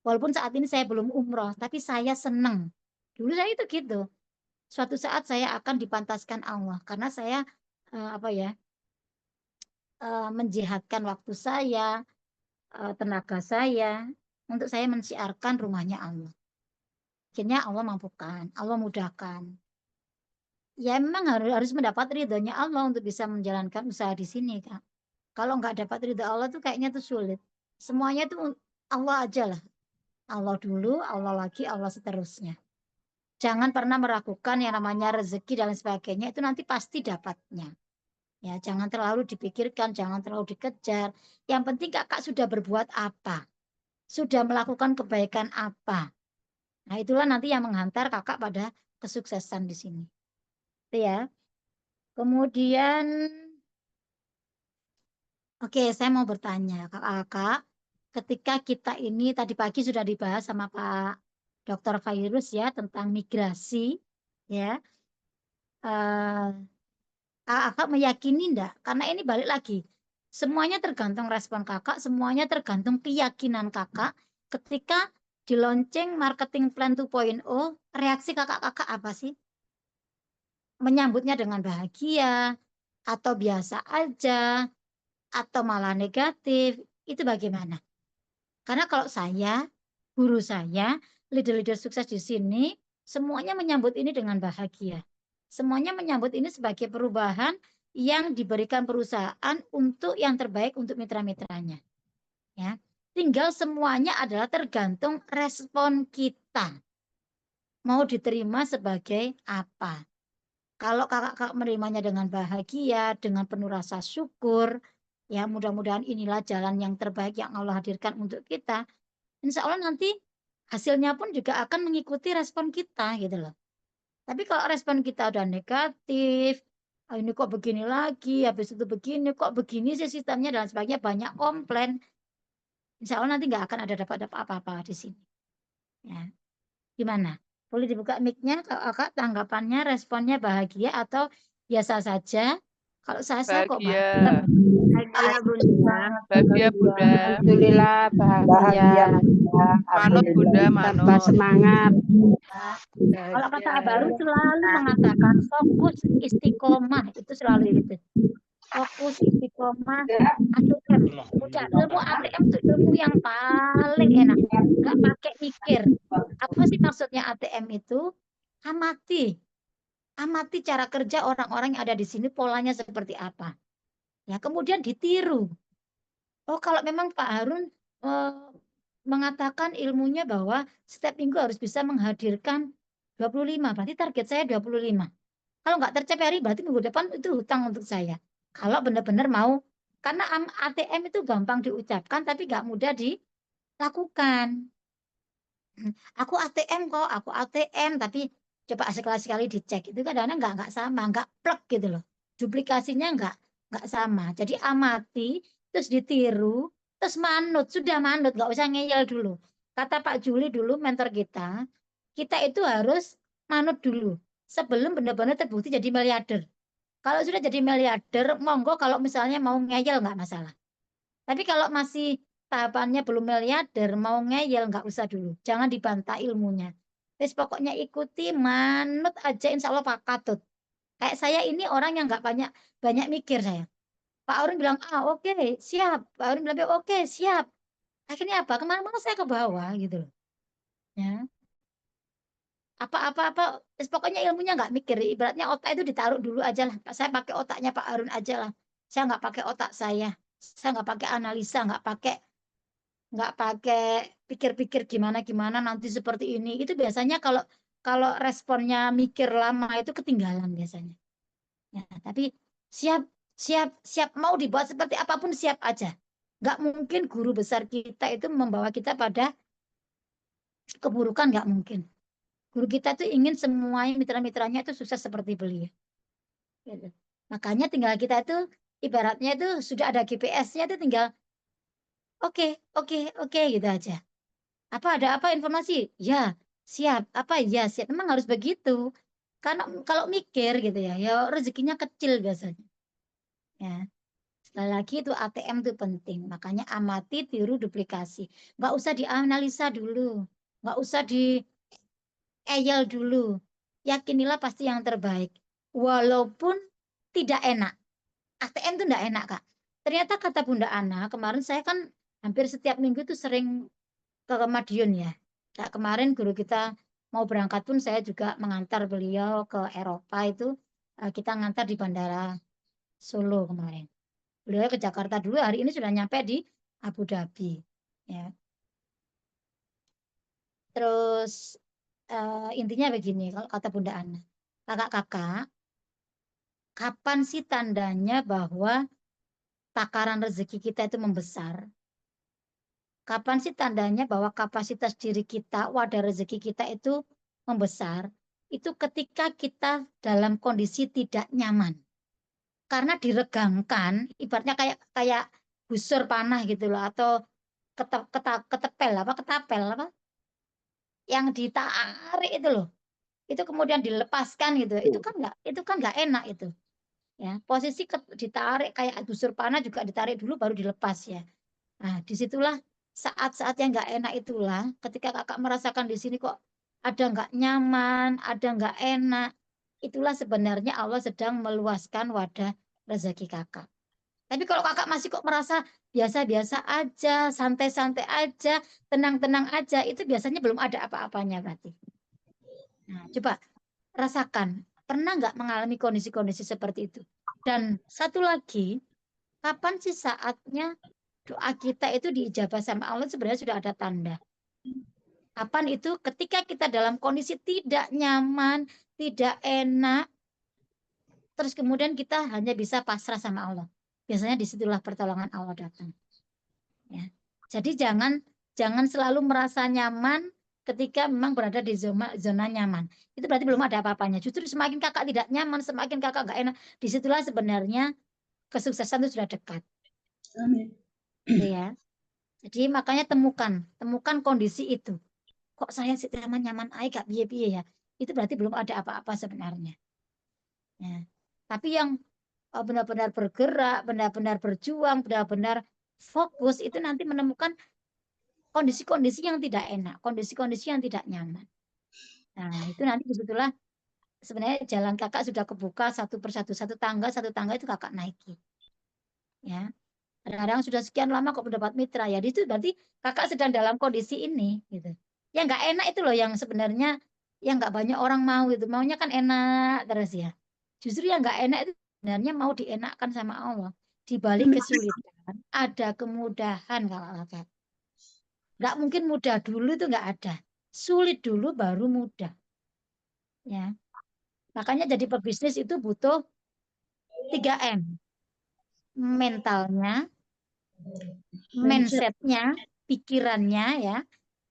S1: Walaupun saat ini saya belum umroh, tapi saya senang. Dulu saya itu gitu. Suatu saat saya akan dipantaskan Allah. Karena saya menjihadkan waktu saya, tenaga saya, untuk saya mensiarkan rumahnya Allah. Akhirnya Allah mampukan, Allah mudahkan. Ya memang harus mendapat ridhonya Allah untuk bisa menjalankan usaha di sini, Kak. Kalau nggak dapat ridho Allah tuh kayaknya tuh sulit. Semuanya tuh Allah aja lah. Allah dulu, Allah lagi, Allah seterusnya. Jangan pernah meragukan yang namanya rezeki dan sebagainya, itu nanti pasti dapatnya. Ya, jangan terlalu dipikirkan, jangan terlalu dikejar. Yang penting kakak sudah berbuat apa? Sudah melakukan kebaikan apa? Nah, itulah nanti yang menghantar kakak pada kesuksesan di sini. Itu ya. Kemudian, oke, saya mau bertanya, kakak-kakak, ketika kita ini tadi pagi sudah dibahas sama Pak Dr. Fairuz ya tentang migrasi, ya. Kakak meyakini enggak? Karena ini balik lagi, semuanya tergantung respon kakak, semuanya tergantung keyakinan kakak. Ketika di launching marketing plan 2.0, reaksi kakak-kakak apa sih? Menyambutnya dengan bahagia, atau biasa aja, atau malah negatif, itu bagaimana? Karena kalau saya, guru saya, leader-leader sukses di sini, semuanya menyambut ini dengan bahagia. Semuanya menyambut ini sebagai perubahan yang diberikan perusahaan untuk yang terbaik untuk mitra-mitranya. Ya. Tinggal semuanya adalah tergantung respon kita. Mau diterima sebagai apa? Kalau kakak-kakak menerimanya dengan bahagia, dengan penuh rasa syukur, ya mudah-mudahan inilah jalan yang terbaik yang Allah hadirkan untuk kita. Insya Allah nanti hasilnya pun juga akan mengikuti respon kita gitu loh. Tapi kalau respon kita udah negatif, "Ah, ini kok begini lagi, habis itu begini, kok begini sih sistemnya dan sebagainya, banyak komplain. Insya Allah nanti nggak akan ada dapat apa-apa di sini. Ya. Gimana? Boleh dibuka mic-nya, kakak tanggapannya, responnya bahagia atau biasa saja? Kalau saya kok
S3: Bahagia.
S6: Bahagia Bunda.
S3: Bahagia Bunda.
S7: Alhamdulillah bahagia.
S3: Manut Bunda,
S7: Tambah
S3: manut.
S7: semangat.
S1: Kalau kata Abaru selalu mengatakan fokus istiqomah, itu selalu itu. Fokus istiqomah ATM. Udah ilmu ATM itu ilmu yang paling enak. Nggak pakai mikir. Apa sih maksudnya ATM itu? Amati. Amati cara kerja orang-orang yang ada di sini, polanya seperti apa. Ya, kemudian ditiru. Oh, kalau memang Pak Harun mengatakan ilmunya bahwa setiap minggu harus bisa menghadirkan 25, berarti target saya 25. Kalau nggak tercapai hari, berarti minggu depan itu hutang untuk saya. Kalau benar-benar mau, karena ATM itu gampang diucapkan, tapi nggak mudah dilakukan. Aku ATM kok, aku ATM, tapi coba sekali-sekali dicek. Itu kadang-kadang nggak sama, nggak plek gitu loh. Duplikasinya nggak sama. Jadi amati, terus ditiru, terus manut. Sudah manut, nggak usah ngeyel dulu. Kata Pak Juli dulu, mentor kita itu harus manut dulu. Sebelum benar-benar terbukti jadi miliarder. Kalau sudah jadi miliarder, monggo kalau misalnya mau ngeyel nggak masalah. Tapi kalau masih tahapannya belum miliarder, mau ngeyel nggak usah dulu. Jangan dibantah ilmunya. Terus pokoknya ikuti, manut aja insya Allah Pak Katut. Kayak saya ini orang yang nggak banyak mikir saya. Pak Aurun bilang, oke, siap. Pak Aurun bilang, oke, siap. Akhirnya apa? Kemana-mana saya ke bawah gitu loh. Ya. Apa-apa, pokoknya ilmunya nggak mikir. Ibaratnya otak itu ditaruh dulu aja lah. Saya pakai otaknya Pak Harun aja lah. Saya nggak pakai otak saya. Saya nggak pakai analisa, nggak pakai pikir-pikir gimana nanti seperti ini. Itu biasanya kalau responnya mikir lama itu ketinggalan biasanya. Ya, tapi siap mau dibuat seperti apapun siap aja. Nggak mungkin guru besar kita itu membawa kita pada keburukan, nggak mungkin. Guru kita tuh ingin semuanya mitra-mitranya itu sukses seperti beliau. Gitu. Makanya tinggal kita itu ibaratnya itu sudah ada GPS-nya itu tinggal oke gitu aja. Ada apa informasi? Ya, siap. Ya, siap. Memang harus begitu. Karena kalau mikir gitu ya rezekinya kecil biasanya. Ya. Sekali lagi itu ATM itu penting. Makanya amati, tiru, duplikasi. Nggak usah dianalisa dulu. Nggak usah eyel dulu. Yakinilah pasti yang terbaik. Walaupun tidak enak. ATM itu tidak enak, Kak. Ternyata kata Bunda Ana, kemarin saya kan hampir setiap minggu itu sering ke Madiun ya. Nah, kemarin guru kita mau berangkat pun saya juga mengantar beliau ke Eropa itu. Kita ngantar di Bandara Solo kemarin. Beliau ke Jakarta dulu, hari ini sudah nyampe di Abu Dhabi. Ya. Terus intinya begini, kalau kata Bunda Ana, kakak-kakak, kapan sih tandanya bahwa takaran rezeki kita itu membesar? Kapan sih tandanya bahwa kapasitas diri kita, wadah rezeki kita itu membesar? Itu ketika kita dalam kondisi tidak nyaman. Karena diregangkan, ibaratnya kayak busur panah gitu loh, atau ketapel yang ditarik itu loh. Itu kemudian dilepaskan gitu. Itu kan nggak enak itu. Ya, posisi ditarik kayak busur panah juga ditarik dulu baru dilepas ya. Nah, disitulah saat-saat yang nggak enak itulah ketika kakak merasakan di sini kok ada nggak nyaman, ada nggak enak. Itulah sebenarnya Allah sedang meluaskan wadah rezeki kakak. Tapi kalau kakak masih kok merasa biasa-biasa aja, santai-santai aja, tenang-tenang aja, itu biasanya belum ada apa-apanya berarti. Nah, coba rasakan, pernah nggak mengalami kondisi-kondisi seperti itu? Dan satu lagi, kapan sih saatnya doa kita itu diijabah sama Allah? Sebenarnya sudah ada tanda. Kapan itu? Ketika kita dalam kondisi tidak nyaman, tidak enak, terus kemudian kita hanya bisa pasrah sama Allah. Biasanya disitulah pertolongan Allah datang. Ya. Jadi jangan selalu merasa nyaman ketika memang berada di zona nyaman. Itu berarti belum ada apa-apanya. Justru semakin kakak tidak nyaman, semakin kakak nggak enak, disitulah sebenarnya kesuksesan itu sudah dekat.
S4: Amin.
S1: Gitu ya. Jadi makanya temukan kondisi itu. Kok saya sih nyaman aja gak piye-piye ya. Itu berarti belum ada apa-apa sebenarnya. Ya. Tapi yang benar-benar bergerak, benar-benar berjuang, benar-benar fokus itu nanti menemukan kondisi-kondisi yang tidak enak, kondisi-kondisi yang tidak nyaman. Nah, itu nanti disitulah sebenarnya jalan kakak sudah kebuka satu persatu, satu tangga itu kakak naiki. Ya. Kadang-kadang sudah sekian lama kok mendapat mitra ya, itu berarti kakak sedang dalam kondisi ini gitu. Yang nggak enak itu loh yang sebenarnya yang nggak banyak orang mau itu, maunya kan enak terus ya. Justru yang nggak enak itu sebenarnya mau dienakkan sama Allah. Di balik kesulitan ada kemudahan kalau kakak. Nggak mungkin mudah dulu itu nggak ada. Sulit dulu baru mudah. Ya. Makanya jadi pebisnis itu butuh 3M. Mentalnya, mindsetnya, pikirannya ya,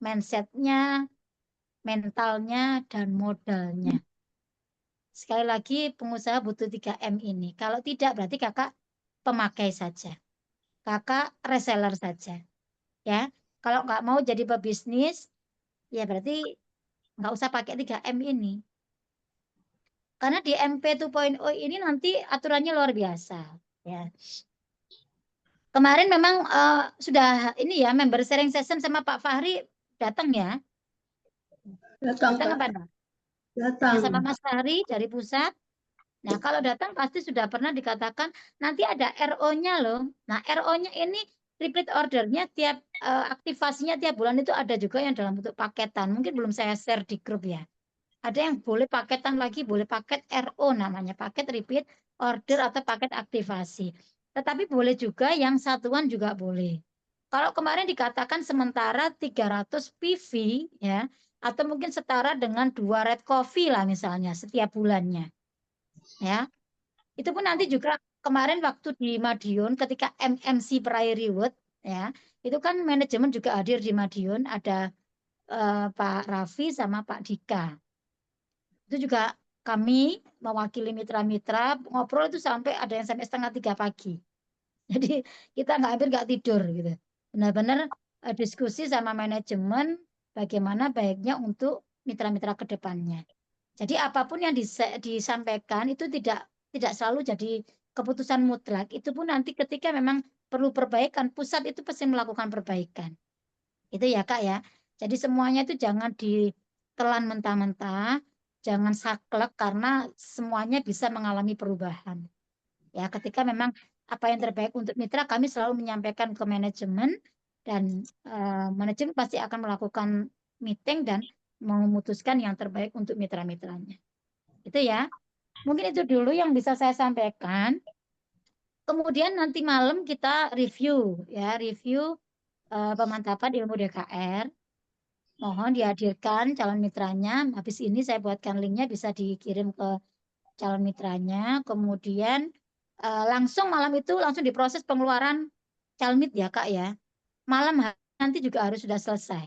S1: mindsetnya, mentalnya, dan modalnya. Sekali lagi pengusaha butuh 3M ini. Kalau tidak berarti kakak pemakai saja. Kakak reseller saja. Ya, kalau nggak mau jadi pebisnis, ya berarti nggak usah pakai 3M ini. Karena di MP 2.0 ini nanti aturannya luar biasa. Ya. Kemarin memang sudah ini ya member sharing session sama Pak Fahri datang ya.
S4: Datang,
S1: Datang
S4: Kak.
S1: apa enggak?
S4: Datang.
S1: Ya, sama Mas Fahri dari pusat. Nah, kalau datang pasti sudah pernah dikatakan nanti ada RO-nya loh. Nah, RO-nya ini repeat ordernya tiap aktivasinya tiap bulan itu ada juga yang dalam bentuk paketan. Mungkin belum saya share di grup ya. Ada yang boleh paketan lagi, boleh paket RO namanya, paket repeat order atau paket aktivasi. Tetapi boleh juga yang satuan juga boleh. Kalau kemarin dikatakan sementara 300 PV ya, atau mungkin setara dengan 2 red coffee lah misalnya setiap bulannya. Ya. Itu pun nanti juga kemarin waktu di Madiun ketika MMC Prairie Wood ya, itu kan manajemen juga hadir di Madiun, ada Pak Raffi sama Pak Dika. Itu juga kami mewakili mitra-mitra ngobrol itu sampai ada yang sampai 2:30 pagi. Jadi kita hampir nggak tidur gitu. Benar-benar diskusi sama manajemen bagaimana baiknya untuk mitra-mitra ke depannya. Jadi apapun yang disampaikan itu tidak selalu jadi keputusan mutlak. Itu pun nanti ketika memang perlu perbaikan, pusat itu pasti melakukan perbaikan. Itu ya Kak ya. Jadi semuanya itu jangan ditelan mentah-mentah, jangan saklek karena semuanya bisa mengalami perubahan. Ya, ketika memang apa yang terbaik untuk mitra kami selalu menyampaikan ke manajemen dan manajemen pasti akan melakukan meeting dan memutuskan yang terbaik untuk mitra-mitranya. Itu ya. Mungkin itu dulu yang bisa saya sampaikan. Kemudian nanti malam kita review ya, review pemantapan ilmu DKR. Mohon dihadirkan calon mitranya. Habis ini saya buatkan linknya bisa dikirim ke calon mitranya. Kemudian langsung malam itu langsung diproses pengeluaran calon mit ya Kak ya. Malam nanti juga harus sudah selesai.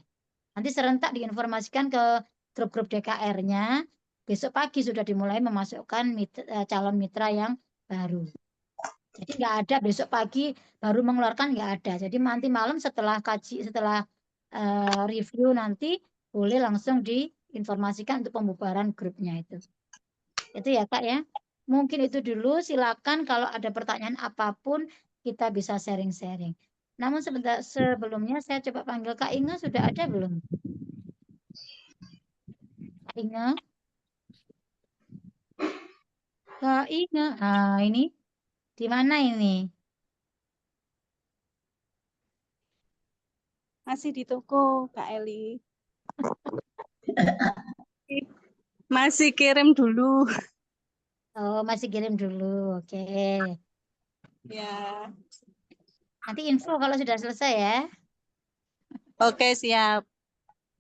S1: Nanti serentak diinformasikan ke grup-grup DKR-nya. Besok pagi sudah dimulai memasukkan calon mitra yang baru. Jadi nggak ada besok pagi baru mengeluarkan nggak ada. Jadi nanti malam setelah review nanti boleh langsung diinformasikan untuk pembubaran grupnya itu. Itu ya Kak ya. Mungkin itu dulu. Silakan kalau ada pertanyaan apapun kita bisa sharing-sharing. Namun sebelumnya saya coba panggil Kak Inge, sudah ada belum? Kak Inge. Kak Inge. Ah, ini Di mana ini?
S8: Masih di toko, Kak Eli. Masih kirim dulu.
S1: Oh, masih kirim dulu. Oke.
S8: Ya.
S1: Nanti info kalau sudah selesai ya.
S8: Oke, siap.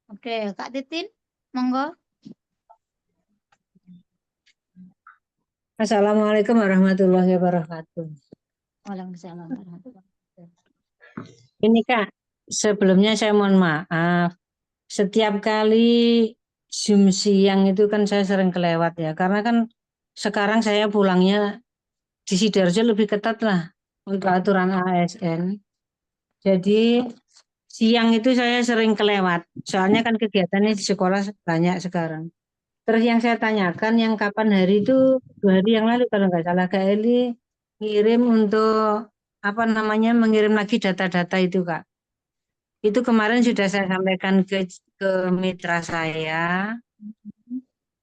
S1: Oke, Kak Titin, monggo.
S9: Assalamualaikum warahmatullahi wabarakatuh.
S1: Waalaikumsalam warahmatullahi wabarakatuh.
S9: Ini Kak, sebelumnya saya mohon maaf. Setiap kali Zoom siang itu kan saya sering kelewat ya. Karena kan sekarang saya pulangnya di Sidoarjo lebih ketat lah untuk aturan ASN. Jadi siang itu saya sering kelewat. Soalnya kan kegiatannya di sekolah banyak sekarang. Terus yang saya tanyakan yang kapan hari itu 2 hari yang lalu kalau nggak salah Kak Eli ngirim untuk apa namanya mengirim lagi data-data itu Kak. Itu kemarin sudah saya sampaikan ke mitra saya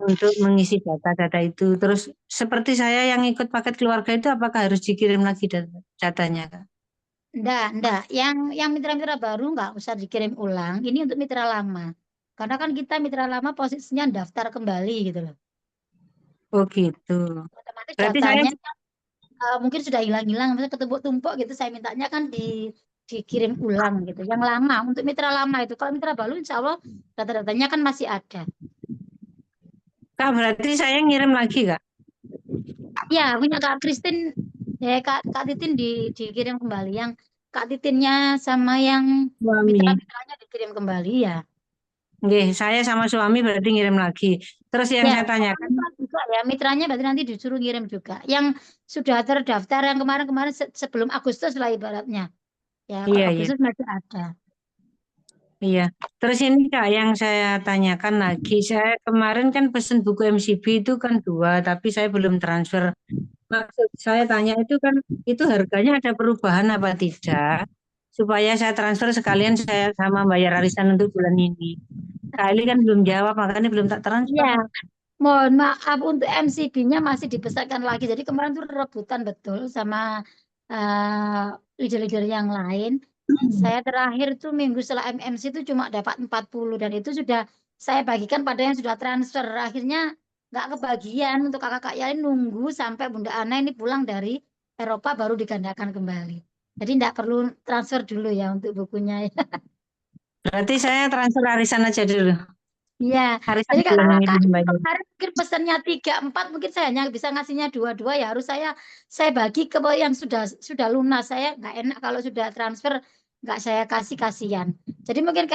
S9: untuk mengisi data-data itu. Terus seperti saya yang ikut paket keluarga itu apakah harus dikirim lagi datanya Kak?
S1: Enggak. Yang mitra-mitra baru nggak usah dikirim ulang. Ini untuk mitra lama. Karena kan kita mitra lama posisinya daftar kembali gitu loh.
S9: Oh gitu.
S1: Otomatis
S9: Berarti saya
S1: datanya mungkin sudah hilang-hilang, misalnya ketumpuk-tumpuk gitu. Saya mintanya kan dikirim ulang gitu. Yang lama untuk mitra lama itu. Kalau mitra baru insya Allah data-datanya kan masih ada.
S9: Kak berarti saya ngirim lagi Kak?
S1: Ya, punya Kak Kristin, Kak Titin dikirim kembali. Yang Kak Titinnya sama yang
S9: Suami.
S1: mitra-mitranya dikirim kembali ya.
S9: Oke, saya sama suami berarti ngirim lagi. Terus yang
S1: Ya,
S9: saya tanyakan
S1: juga ya, mitranya berarti nanti disuruh ngirim juga. Yang sudah terdaftar yang kemarin-kemarin sebelum Agustus lah ibaratnya. Ya, kalau
S9: iya.
S1: Agustus masih ada.
S9: Iya, terus ini Kak yang saya tanyakan lagi, saya kemarin kan pesen buku MCB itu kan 2, tapi saya belum transfer. Maksud saya tanya itu kan, itu harganya ada perubahan apa tidak? Supaya saya transfer sekalian saya sama bayar arisan untuk bulan ini. Kak Eli kan belum jawab, makanya belum tak transfer.
S1: Ya, mohon maaf untuk MCB-nya masih dibesarkan lagi. Jadi kemarin tuh rebutan betul sama leader-leader yang lain. Saya terakhir tuh minggu setelah MMC itu cuma dapat 40 dan itu sudah saya bagikan pada yang sudah transfer. Akhirnya nggak kebagian untuk kakak-kakak yang lain nunggu sampai Bunda Ana ini pulang dari Eropa baru digandakan kembali. Jadi nggak perlu transfer dulu ya untuk bukunya.
S9: Berarti saya transfer arisan aja dulu.
S1: Iya.
S9: Arisan
S1: Jadi kalau
S9: bulan ini
S1: kakak
S9: dibayar.
S1: kemarin mungkin pesannya 3-4 mungkin saya hanya bisa ngasihnya 2-2 ya harus saya bagi ke yang sudah lunas. Saya nggak enak kalau sudah transfer nggak saya kasih kasihan. Jadi mungkin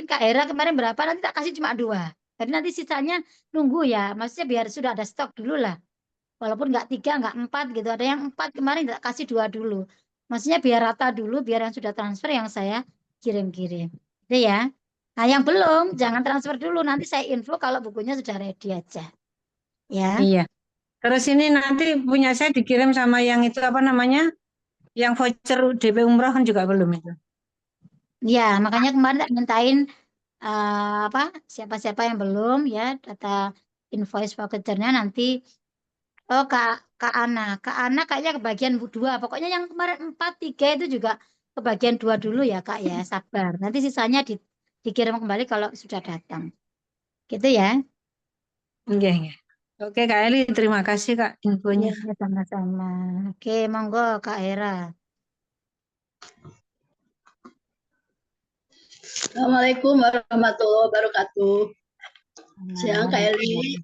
S1: Kak Hera kemarin berapa nanti tak kasih cuma 2. Jadi nanti sisanya nunggu ya. Maksudnya biar sudah ada stok dulu lah. Walaupun nggak 3 nggak 4 gitu. Ada yang 4 kemarin tak kasih 2 dulu. Maksudnya biar rata dulu biar yang sudah transfer yang saya kirim-kirim. Itu ya. Nah, yang belum, jangan transfer dulu. Nanti saya info kalau bukunya sudah ready aja. Ya.
S9: Iya. Terus ini nanti punya saya dikirim sama yang itu apa namanya? Yang voucher DP umroh kan juga belum itu.
S1: Ya, makanya kemarin tak mintain siapa-siapa yang belum ya data invoice vouchernya nanti Kak Ana kayaknya kebagian 2. Pokoknya yang kemarin 4, 3 itu juga kebagian 2 dulu ya Kak ya. Sabar. Nanti sisanya dikirim kembali kalau sudah datang. Gitu ya.
S9: Iya. Oke Kak Eli, terima kasih Kak infonya.
S1: Ya, sama-sama. Oke, monggo Kak Hera.
S4: Assalamualaikum warahmatullahi wabarakatuh. Siang Kak Eli.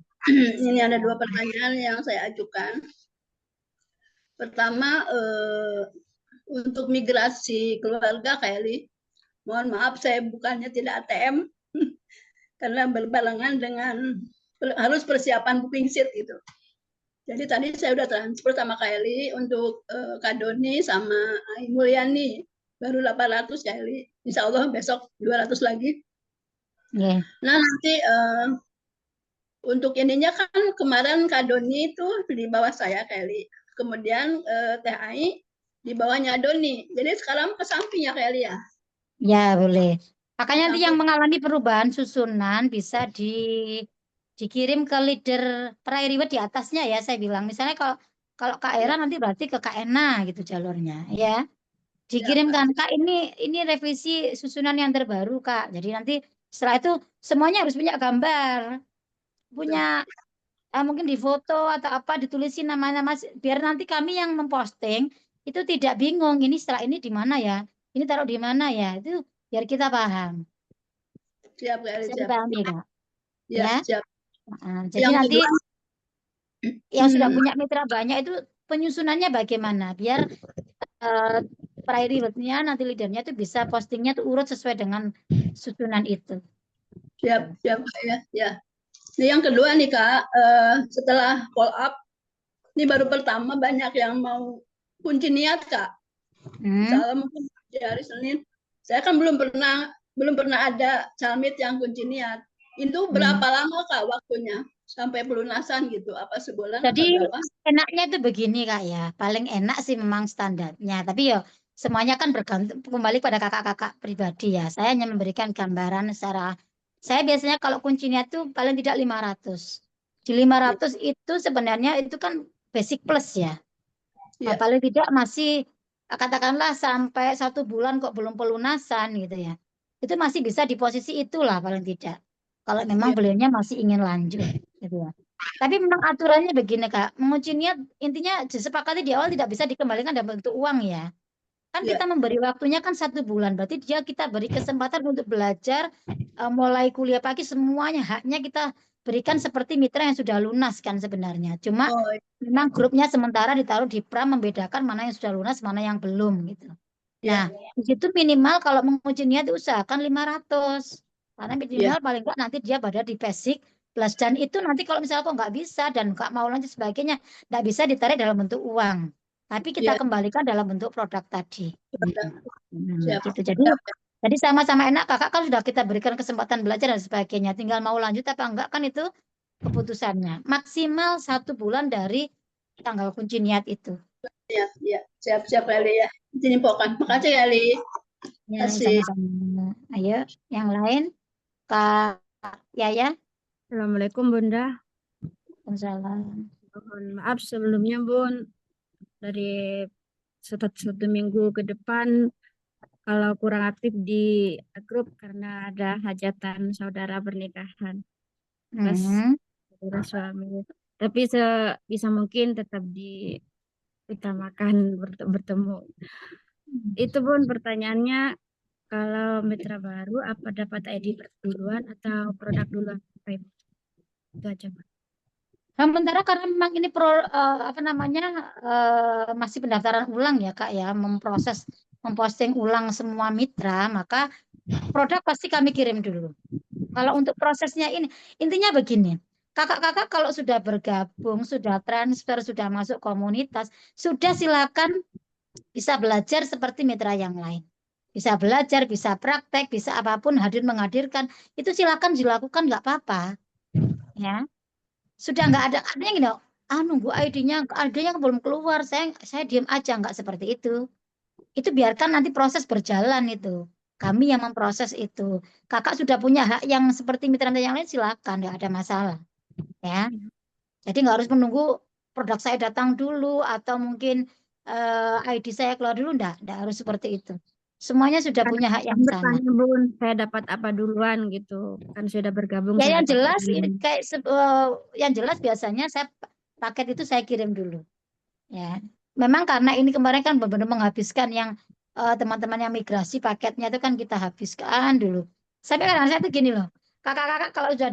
S4: Ini ada 2 pertanyaan yang saya ajukan. Pertama, untuk migrasi keluarga Kak Eli. Mohon maaf saya bukannya tidak ATM karena berbarengan dengan harus persiapan booking seat gitu. Jadi tadi saya udah transfer sama Kak Eli untuk Kak Doni sama Mulyani baru 800 Kak Eli. Insya Allah besok 200 lagi.
S1: Yeah.
S4: Nah nanti untuk ininya kan kemarin Kak Doni itu di bawah saya Kak Eli. Kemudian Teh Ai di bawahnya Doni. Jadi sekarang ke sampingnya Kak Eli ya.
S1: Ya boleh. Makanya nanti yang mengalami perubahan susunan bisa dikirim ke leader priority di atasnya ya saya bilang. Misalnya kalau Kalau Kak Era nanti berarti ke Kak Ena gitu jalurnya ya. Dikirimkan Kak ini revisi susunan yang terbaru Kak. Jadi nanti setelah itu semuanya harus punya gambar, punya mungkin di foto atau apa ditulisin namanya Mas biar nanti kami yang memposting itu tidak bingung ini setelah ini di mana ya, ini taruh di mana ya, itu biar kita paham.
S4: Siap, Kak Eli,
S1: Bisa
S4: siap.
S1: dipahami Kak.
S4: Ya,
S1: Ya.
S4: siap.
S1: Jadi
S4: Yang
S1: nanti
S4: kedua,
S1: yang sudah punya mitra banyak itu penyusunannya bagaimana biar priority-nya nanti leadernya itu bisa postingnya tuh urut sesuai dengan susunan itu.
S4: siap, siap, Kak, ya. Ya. Ini yang kedua nih Kak, setelah follow up, ini baru pertama banyak yang mau kunci niat Kak. Misalnya mungkin di hari Senin, saya kan belum pernah ada calmit yang kunci niat. Itu berapa lama Kak waktunya sampai pelunasan gitu? Apa sebulan?
S1: Jadi
S4: apa berapa?
S1: enaknya itu begini Kak ya, paling enak sih memang standarnya. Tapi ya semuanya kan bergantung kembali pada kakak-kakak pribadi ya. Saya hanya memberikan gambaran secara, saya biasanya kalau kuncinya itu paling tidak 500. Di 500 itu sebenarnya itu kan basic plus ya. Nah, paling tidak masih katakanlah sampai 1 bulan kok belum pelunasan gitu ya. Itu masih bisa di posisi itulah paling tidak. Kalau memang beliaunya masih ingin lanjut gitu ya. Tapi memang aturannya begini Kak, menguji niat intinya disepakati di awal tidak bisa dikembalikan dalam bentuk uang ya. Kan kita memberi waktunya kan 1 bulan, berarti kita beri kesempatan untuk belajar mulai kuliah pagi semuanya haknya kita berikan seperti mitra yang sudah lunas kan sebenarnya. Cuma memang grupnya sementara ditaruh di pram membedakan mana yang sudah lunas, mana yang belum gitu. Nah, di situ minimal kalau menguji niat usahakan 500. Karena minimal paling enggak nanti dia pada di basic plus dan itu nanti kalau misalnya kok nggak bisa dan nggak mau lanjut sebagainya, nggak bisa ditarik dalam bentuk uang. Tapi kita kembalikan dalam bentuk produk tadi. Gitu. Jadi sama-sama enak kakak kan sudah kita berikan kesempatan belajar dan sebagainya. Tinggal mau lanjut apa enggak kan itu keputusannya. Maksimal 1 bulan dari tanggal kunci niat itu.
S4: Ya, siap-siap kali ya. Dinimpokkan. Makasih kali.
S1: Ya, sama-sama. Ayo, yang lain Kak Yaya.
S10: Assalamualaikum Bunda.
S1: Waalaikumsalam.
S10: Mohon maaf sebelumnya Bun, dari satu minggu ke depan kalau kurang aktif di grup karena ada hajatan saudara pernikahan pas saudara suami. Tapi sebisa mungkin tetap diutamakan bertemu. Itu Bun pertanyaannya, kalau mitra baru apa dapat ID duluan atau produk duluan? Itu aja Bun.
S1: Sementara karena memang ini masih pendaftaran ulang ya Kak ya, memposting ulang semua mitra, maka produk pasti kami kirim dulu. Kalau untuk prosesnya ini, intinya begini, kakak-kakak kalau sudah bergabung, sudah transfer, sudah masuk komunitas, sudah silakan bisa belajar seperti mitra yang lain. Bisa belajar, bisa praktek, bisa apapun, menghadirkan, itu silakan dilakukan nggak apa-apa. Ya. Sudah nggak ada artinya gini, nunggu ID-nya belum keluar, saya diam aja, nggak seperti itu. Itu biarkan nanti proses berjalan itu. Kami yang memproses itu. Kakak sudah punya hak yang seperti mitra yang lain, silakan, nggak ada masalah. Ya. Jadi nggak harus menunggu produk saya datang dulu atau mungkin ID saya keluar dulu, nggak harus seperti itu. Semuanya sudah punya hak yang sama.
S10: Bertanya Bun, saya dapat apa duluan gitu? Kan sudah bergabung.
S1: Ya yang jelas yang jelas biasanya paket itu saya kirim dulu. Ya. Memang karena ini kemarin kan benar-benar menghabiskan yang teman-teman yang migrasi paketnya itu kan kita habiskan dulu. Sampai kadang saya tuh gini loh. Kakak-kakak kalau sudah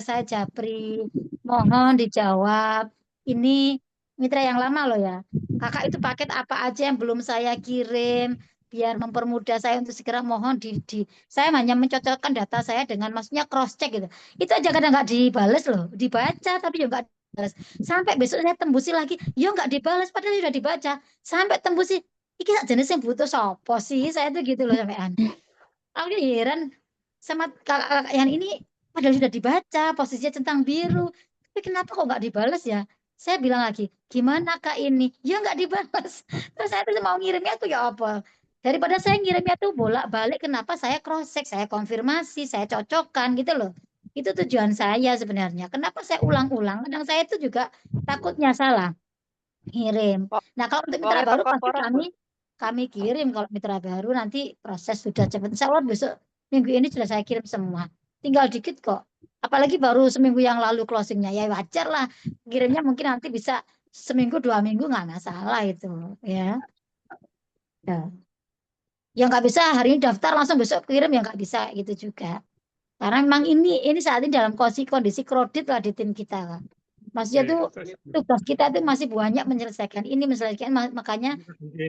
S1: saya japri, mohon dijawab. Ini mitra yang lama loh ya. Kakak itu paket apa aja yang belum saya kirim biar mempermudah saya untuk segera mohon saya hanya mencocokkan data saya dengan maksudnya cross check gitu. Itu aja kadang nggak dibales loh, dibaca tapi juga nggak dibales. Sampai besok saya tembusi lagi, yo nggak dibales padahal sudah dibaca. Sampai tembusi, iki jenis yang butuh sopo sih, saya tuh gitu loh sampean. Aku heran sama kakak yang ini padahal sudah dibaca, posisinya centang biru. Tapi kenapa kok nggak dibales ya? Saya bilang lagi, gimana kak ini? Ya nggak dibalas. Terus saya tuh mau ngirimnya tuh ya apa? Daripada saya ngirimnya tuh bolak-balik, kenapa saya cross check, saya konfirmasi, saya cocokkan gitu loh. Itu tujuan saya sebenarnya. Kenapa saya ulang-ulang? Kadang saya itu juga takutnya salah. Ngirim. Nah, kalau untuk mitra
S3: Wongnya
S1: baru
S3: teko
S1: pasti
S3: porong,
S1: kami kirim. Kalau mitra baru nanti proses sudah cepat. Insya Allah besok minggu ini sudah saya kirim semua. Tinggal dikit kok. Apalagi baru seminggu yang lalu closingnya. Ya wajar lah. Kirimnya mungkin nanti bisa seminggu 2 minggu nggak masalah itu. Ya. Ya. Ya nggak bisa hari ini daftar langsung besok kirim ya nggak bisa gitu juga. Karena memang ini saat ini dalam kondisi kredit lah di tim kita lah. Maksudnya tuh tugas kita tuh masih banyak menyelesaikan ini makanya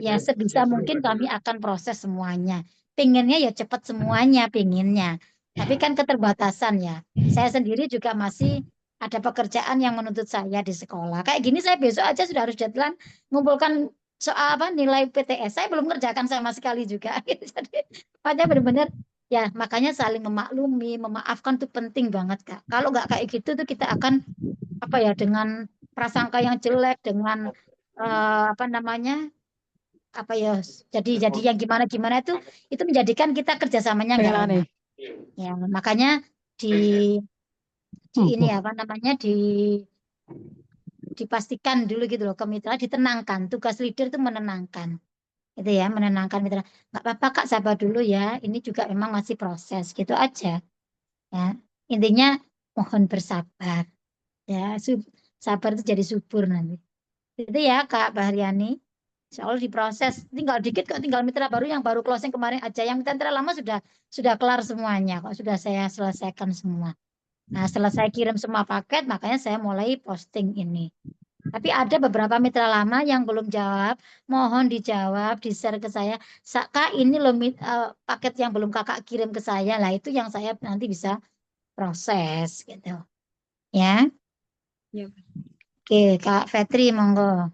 S1: ya sebisa mungkin kami akan proses semuanya. Pinginnya ya cepat semuanya pinginnya. Tapi kan keterbatasan ya. Saya sendiri juga masih ada pekerjaan yang menuntut saya di sekolah. Kayak gini saya besok aja sudah harus deadline ngumpulkan soal apa nilai PTS. Saya belum kerjakan sama sekali juga. Jadi makanya benar-benar ya makanya saling memaklumi, memaafkan tuh penting banget Kak. Kalau nggak kayak gitu tuh kita akan apa ya dengan prasangka yang jelek dengan apa namanya apa ya jadi yang gimana gimana itu menjadikan kita kerjasamanya nggak enak ya makanya di ini apa namanya dipastikan dulu gitu loh ke mitra ditenangkan tugas leader itu menenangkan itu ya menenangkan mitra nggak apa-apa Kak sabar dulu ya ini juga memang masih proses gitu aja ya intinya mohon bersabar ya sabar itu jadi subur nanti itu ya Kak Bahriani Insya Allah diproses tinggal dikit kok tinggal mitra baru yang baru closing kemarin aja yang mitra lama sudah kelar semuanya kok sudah saya selesaikan semua nah setelah saya kirim semua paket makanya saya mulai posting ini tapi ada beberapa mitra lama yang belum jawab mohon dijawab di share ke saya Kak ini loh paket yang belum kakak kirim ke saya lah itu yang saya nanti bisa proses gitu ya
S10: Ya.
S1: Oke, Kak Fetri, monggo.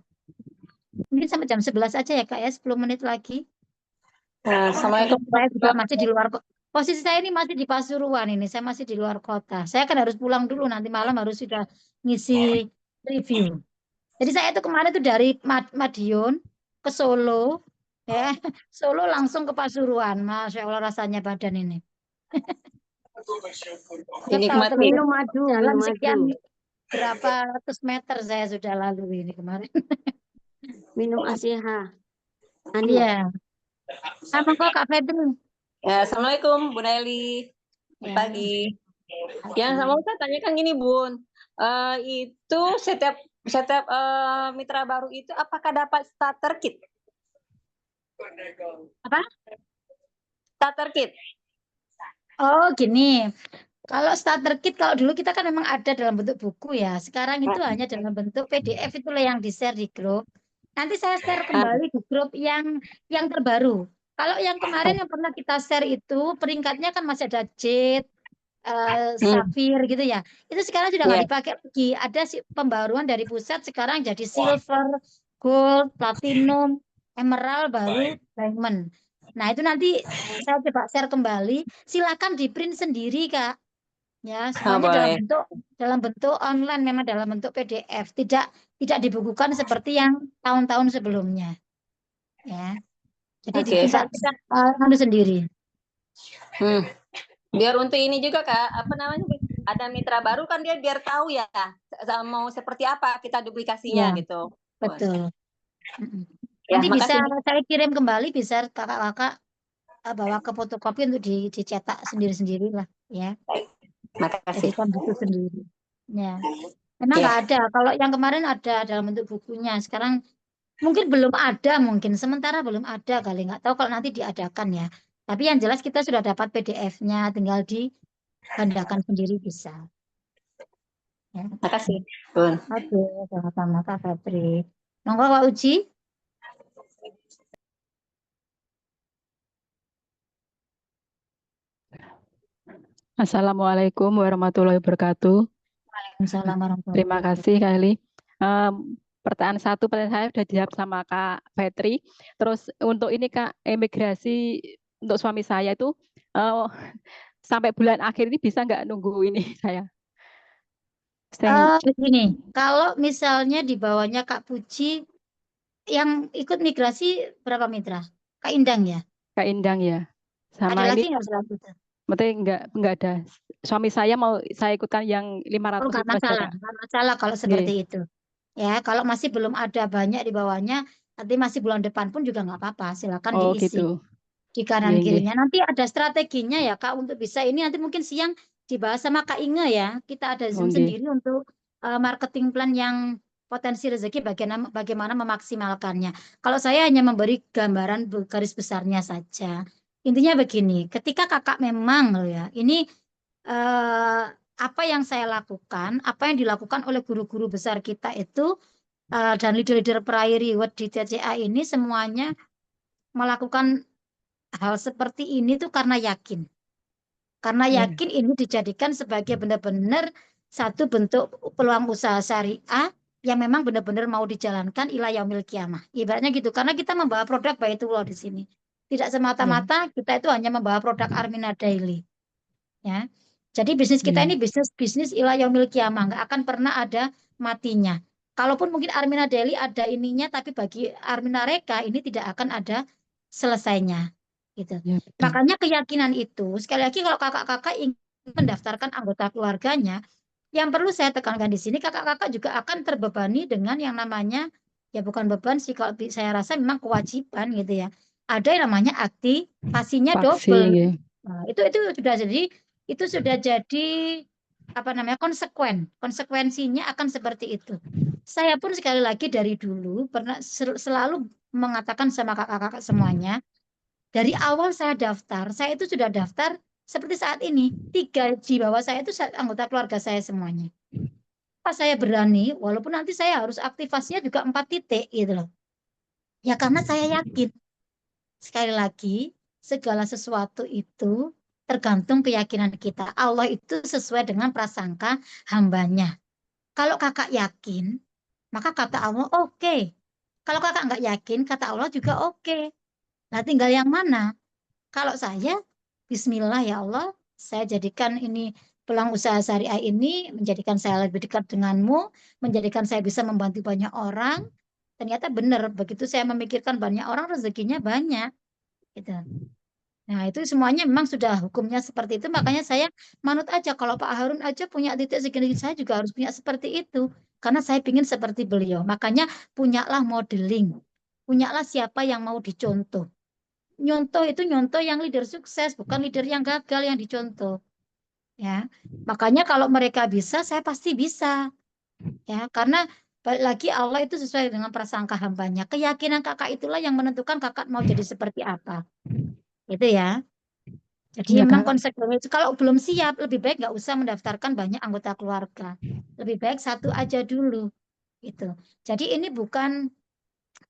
S1: Mungkin sampai jam 11 aja ya, Kak ya, 10 menit lagi.
S2: Assalamualaikum.
S1: Saya juga masih di luar kota. Posisi saya ini masih di Pasuruan ini, saya masih di luar kota. Saya kan harus pulang dulu, nanti malam harus sudah ngisi review. Jadi saya itu kemarin tuh dari Madiun ke Solo, ya, Solo langsung ke Pasuruan. Masya Allah rasanya badan ini.
S2: Dinikmati.
S5: Minum madu,
S1: Jalan
S5: minum
S1: sekian
S5: madu.
S1: berapa ratus meter saya sudah lalui ini kemarin.
S5: Minum ACH.
S1: Iya. Sama kok Kak Febri.
S2: Ya, Assalamualaikum Bu Nelly.
S1: Ya.
S2: Pagi. Yang mau saya tanyakan gini Bun, itu setiap mitra baru itu apakah dapat starter kit?
S1: Apa?
S2: Starter kit.
S1: Oh gini, kalau starter kit kalau dulu kita kan memang ada dalam bentuk buku ya. Sekarang itu hanya dalam bentuk PDF itulah yang di-share di grup. Nanti saya share kembali di grup yang terbaru. Kalau yang kemarin yang pernah kita share itu peringkatnya kan masih ada jade, safir gitu ya. Itu sekarang sudah nggak dipakai lagi. Ada pembaruan dari pusat sekarang jadi silver, gold, platinum, emerald baru diamond. Nah, itu nanti saya coba share kembali. Silakan di-print sendiri, Kak. Ya, semuanya dalam bentuk online, memang dalam bentuk PDF, tidak dibukukan seperti yang tahun-tahun sebelumnya. Ya. Jadi tinggal kita sendiri.
S2: Biar untuk ini juga Kak, apa namanya? Ada mitra baru kan dia biar tahu ya mau seperti apa kita duplikasinya gitu.
S1: Betul.
S2: Ya,
S1: Nanti bisa
S2: makasih.
S1: saya kirim kembali, bisa kakak-kakak bawa ke fotokopi untuk dicetak sendiri-sendiri lah, ya.
S2: Makasih.
S1: Jadikan buku sendiri. Ya. Memang nggak ada. Kalau yang kemarin ada dalam bentuk bukunya. Sekarang mungkin belum ada, mungkin sementara belum ada kali. Nggak tahu kalau nanti diadakan ya. Tapi yang jelas kita sudah dapat PDF-nya, tinggal digandakan sendiri bisa. Ya.
S2: Makasih, Bun.
S1: Oke, sama-sama Kak Febri. Monggo Kak Uji.
S3: Assalamualaikum warahmatullahi wabarakatuh.
S1: Waalaikumsalam warahmatullahi
S3: Terima kasih Kak Eli. Pertanyaan saya sudah dijawab sama Kak Fetri. Terus untuk ini Kak, emigrasi untuk suami saya itu sampai bulan akhir ini bisa nggak nunggu ini saya?
S1: Begini, kalau misalnya di bawahnya Kak Puji yang ikut migrasi berapa mitra? Kak Indang ya?
S3: Kak Indang ya. Sama
S1: ada
S3: ini
S1: lagi nggak selanjutnya?
S3: Berarti enggak ada. Suami saya mau saya ikutkan yang 500
S1: Oh, nggak
S3: itu aja,
S1: masalah,
S3: Kak.
S1: nggak masalah kalau seperti itu. Ya, kalau masih belum ada banyak di bawahnya, nanti masih bulan depan pun juga nggak apa-apa. Silakan
S3: Oh
S1: diisi
S3: gitu.
S1: di kanan
S3: Nggih, nggih.
S1: kirinya. Nanti ada strateginya ya Kak untuk bisa ini nanti mungkin siang dibahas sama Kak Inge ya. Kita ada
S3: Oh
S1: Zoom
S3: nggih.
S1: sendiri untuk marketing plan yang potensi rezeki bagaimana memaksimalkannya. Kalau saya hanya memberi gambaran garis besarnya saja. Intinya begini, ketika Kakak memang loh ya, ini apa yang saya lakukan, apa yang dilakukan oleh guru-guru besar kita itu dan leader-leader peraih reward di TCA ini semuanya melakukan hal seperti ini tuh karena yakin. Karena
S3: Ya.
S1: yakin ini dijadikan sebagai benar-benar satu bentuk peluang usaha syariah yang memang benar-benar mau dijalankan ila yaumil kiamah. Ibaratnya gitu. Karena kita membawa produk Baitullah di sini. Tidak
S3: Ya.
S1: semata-mata kita itu hanya membawa produk Armina Daily. Ya. Jadi bisnis kita
S3: Ya.
S1: ini bisnis ila yaumil kiamah, nggak akan pernah ada matinya. Kalaupun mungkin Armina Daily ada ininya, tapi bagi Armina Reka ini tidak akan ada selesainya. Gitu.
S3: Ya, betul.
S1: Makanya keyakinan itu, sekali lagi kalau kakak-kakak ingin mendaftarkan anggota keluarganya, yang perlu saya tekankan di sini, kakak-kakak juga akan terbebani dengan yang namanya, ya bukan beban sih, kalau saya rasa memang kewajiban gitu ya. Ada yang namanya aktivasinya
S3: Paksi,
S1: double.
S3: nggih.
S1: Nah, itu sudah jadi apa namanya konsekuensinya akan seperti itu. Saya pun sekali lagi dari dulu pernah selalu mengatakan sama kakak-kakak semuanya, dari awal saya daftar, saya itu sudah daftar seperti saat ini. 3 di bawah saya itu anggota keluarga saya semuanya. Pas saya berani, walaupun nanti saya harus aktivasinya juga 4 titik gitu loh. Ya karena saya yakin. Sekali lagi, segala sesuatu itu tergantung keyakinan kita. Allah itu sesuai dengan prasangka hambanya. Kalau kakak yakin, maka kata Allah oke. Kalau kakak nggak yakin, kata Allah juga oke. Nah tinggal yang mana? Kalau saya, Bismillah ya Allah, saya jadikan ini peluang usaha syariah ini, menjadikan saya lebih dekat denganmu, menjadikan saya bisa membantu banyak orang. Ternyata benar, begitu saya memikirkan banyak orang, rezekinya banyak. Gitu. Nah, itu semuanya memang sudah hukumnya seperti itu. Makanya saya manut aja. Kalau Pak Harun aja punya titik segini, saya juga harus punya seperti itu. Karena saya ingin seperti beliau. Makanya punyalah modeling. Punyalah siapa yang mau dicontoh. Nyontoh itu nyontoh yang leader sukses, bukan leader yang gagal yang dicontoh. Ya, makanya kalau mereka bisa, saya pasti bisa. Ya, karena balik lagi Allah itu sesuai dengan prasangka hambanya. Keyakinan kakak itulah yang menentukan kakak mau jadi seperti apa. Itu ya. Jadi
S3: Iya,
S1: memang
S3: Kak.
S1: konsekuensi kalau belum siap lebih baik nggak usah mendaftarkan banyak anggota keluarga. Lebih baik satu aja dulu gitu. Jadi ini bukan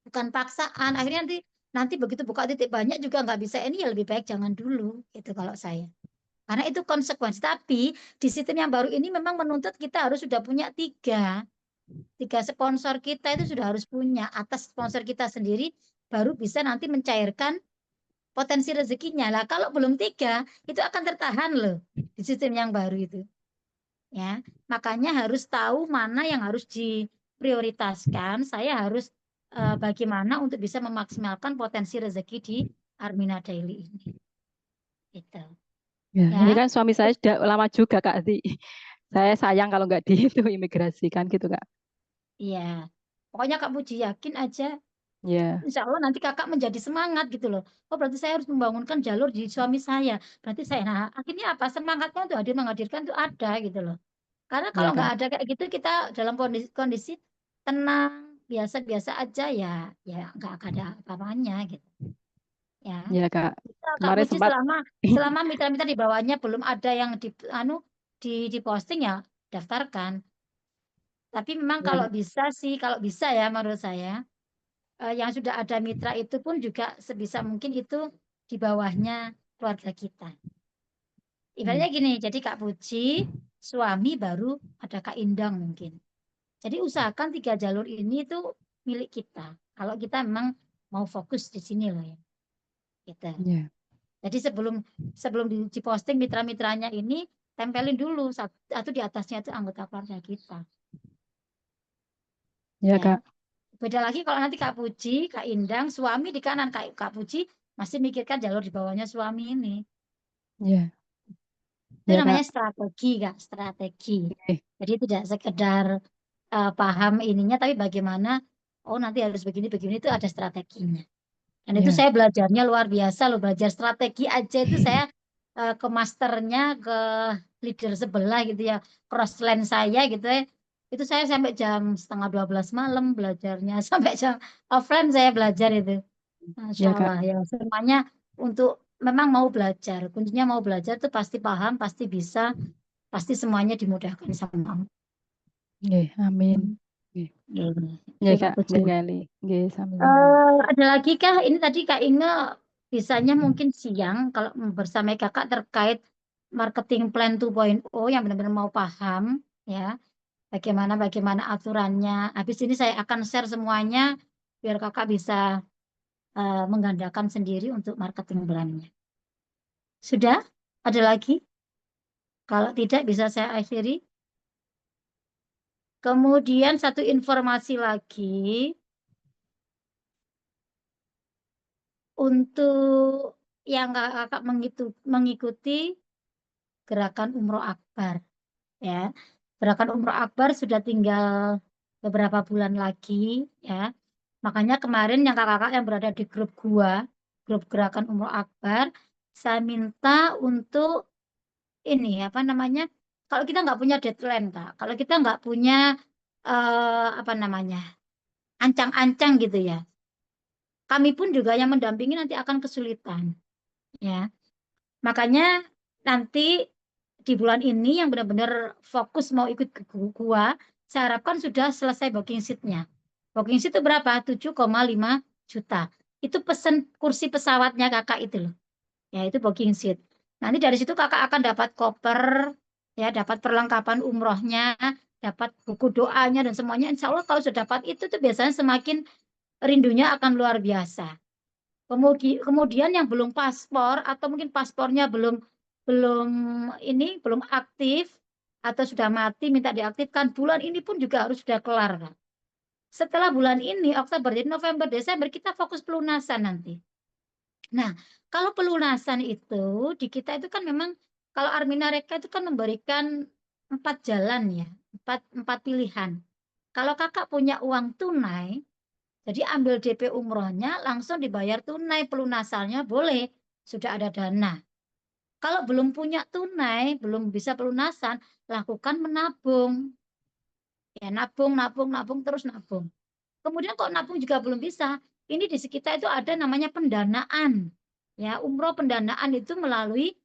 S1: paksaan. Akhirnya nanti begitu buka titik banyak juga nggak bisa ini ya lebih baik jangan dulu gitu kalau saya. Karena itu konsekuensi. Tapi di sistem yang baru ini memang menuntut kita harus sudah punya tiga sponsor kita itu sudah harus punya atas sponsor kita sendiri baru bisa nanti mencairkan potensi rezekinya. Lah kalau belum 3 itu akan tertahan loh di sistem yang baru itu. Ya, makanya harus tahu mana yang harus diprioritaskan. Saya harus bagaimana untuk bisa memaksimalkan potensi rezeki di Armina Daily ini. Gitu.
S3: Ya,
S1: Ya.
S3: ini kan suami saya sudah lama juga Kak. Saya sayang kalau nggak di itu imigrasikan gitu Kak.
S1: Iya. Pokoknya Kak Puji yakin aja.
S3: Ya.
S1: Insya Allah nanti kakak menjadi semangat gitu loh. Oh berarti saya harus membangunkan jalur di suami saya. Berarti saya, nah akhirnya apa? Semangatnya untuk menghadirkan itu ada gitu loh. Karena kalau
S3: Ya,
S1: nggak
S3: Kak.
S1: ada kayak gitu kita dalam kondisi tenang, biasa-biasa aja ya nggak ada apa-apanya gitu. Ya.
S3: Ya, Kak.
S1: Kak
S3: Kemarin
S1: Puji
S3: sempat
S1: selama mitra-mitra di bawahnya belum ada yang di posting ya daftarkan. Tapi memang
S3: ya, Kak.
S1: kalau bisa ya menurut saya yang sudah ada mitra itu pun juga sebisa mungkin itu di bawahnya keluarga kita. Ibaratnya gini, jadi Kak Puji, suami baru ada Kak Indang mungkin. Jadi usahakan 3 jalur ini tuh milik kita. Kalau kita memang mau fokus di sini loh ya. Gitu.
S3: Ya.
S1: Jadi sebelum diposting mitra-mitranya ini, tempelin dulu satu di atasnya itu anggota keluarga kita.
S3: Ya,
S1: Ya.
S3: Kak.
S1: Beda lagi kalau nanti Kak Puji, Kak Indang, suami di kanan, Kak Puji masih mikirkan jalur di bawahnya suami ini.
S3: Ya.
S1: Itu
S3: Ya,
S1: namanya
S3: Kak.
S1: strategi, Kak, strategi.
S3: Oke.
S1: Jadi tidak sekedar paham ininya, tapi bagaimana, oh nanti harus begini-begini itu ada strateginya. Dan itu
S3: Ya.
S1: saya belajarnya luar biasa loh, belajar strategi aja itu saya ke masternya, ke leader sebelah gitu ya, crossline saya gitu ya. Itu saya sampai jam setengah 12 malam belajarnya, sampai jam offline saya belajar itu. Masya
S3: Ya, Kak.
S1: Allah ya, semuanya untuk memang mau belajar. Kuncinya mau belajar itu pasti paham, pasti bisa, pasti semuanya dimudahkan sama Allah.
S3: Nggih, amin. Nggih.
S1: Oke,
S3: Kak,
S1: Puji.
S3: nggih kali. Nggih, sama-sama.
S1: Ada lagi kah? Ini tadi Kak Inge bisanya mungkin siang kalau bersama Kakak terkait marketing plan 2.0 yang benar-benar mau paham ya. Bagaimana aturannya. Habis ini saya akan share semuanya biar Kakak bisa menggandakan sendiri untuk marketing plan-nya. Sudah? Ada lagi? Kalau tidak bisa saya akhiri. Kemudian satu informasi lagi. Untuk yang kakak mengikuti gerakan Umroh Akbar ya. Gerakan Umroh Akbar sudah tinggal beberapa bulan lagi ya. Makanya kemarin yang kakak-kakak yang berada di grup grup gerakan Umroh Akbar, saya minta untuk ini apa namanya? Kalau kita nggak punya deadline, Kak, kalau kita nggak punya apa namanya? Ancang-ancang gitu ya. Kami pun juga yang mendampingi nanti akan kesulitan ya. Makanya nanti di bulan ini yang benar-benar fokus mau ikut ke gua, saya harapkan sudah selesai booking seat-nya. Booking seat itu berapa? 7,5 juta. Itu pesan kursi pesawatnya kakak itu loh. Ya, itu booking seat. Nanti dari situ kakak akan dapat koper, ya, dapat perlengkapan umrohnya, dapat buku doanya dan semuanya. Insya Allah kalau sudah dapat itu tuh biasanya semakin rindunya akan luar biasa. Kemudian yang belum paspor atau mungkin paspornya belum belum belum aktif atau sudah mati minta diaktifkan, bulan ini pun juga harus sudah kelar kan. Setelah bulan ini Oktober, jadi November, Desember kita fokus pelunasan nanti. Nah, kalau pelunasan itu di kita itu kan memang kalau Armina Reka itu kan memberikan 4 jalan ya, empat pilihan. Kalau kakak punya uang tunai, jadi ambil DP umrohnya langsung dibayar tunai, pelunasannya boleh, sudah ada dana. Kalau belum punya tunai, belum bisa pelunasan, lakukan menabung. Ya, nabung, nabung, nabung, terus nabung. Kemudian kok nabung juga belum bisa, ini di sekitar itu ada namanya pendanaan. Ya, umroh pendanaan itu melalui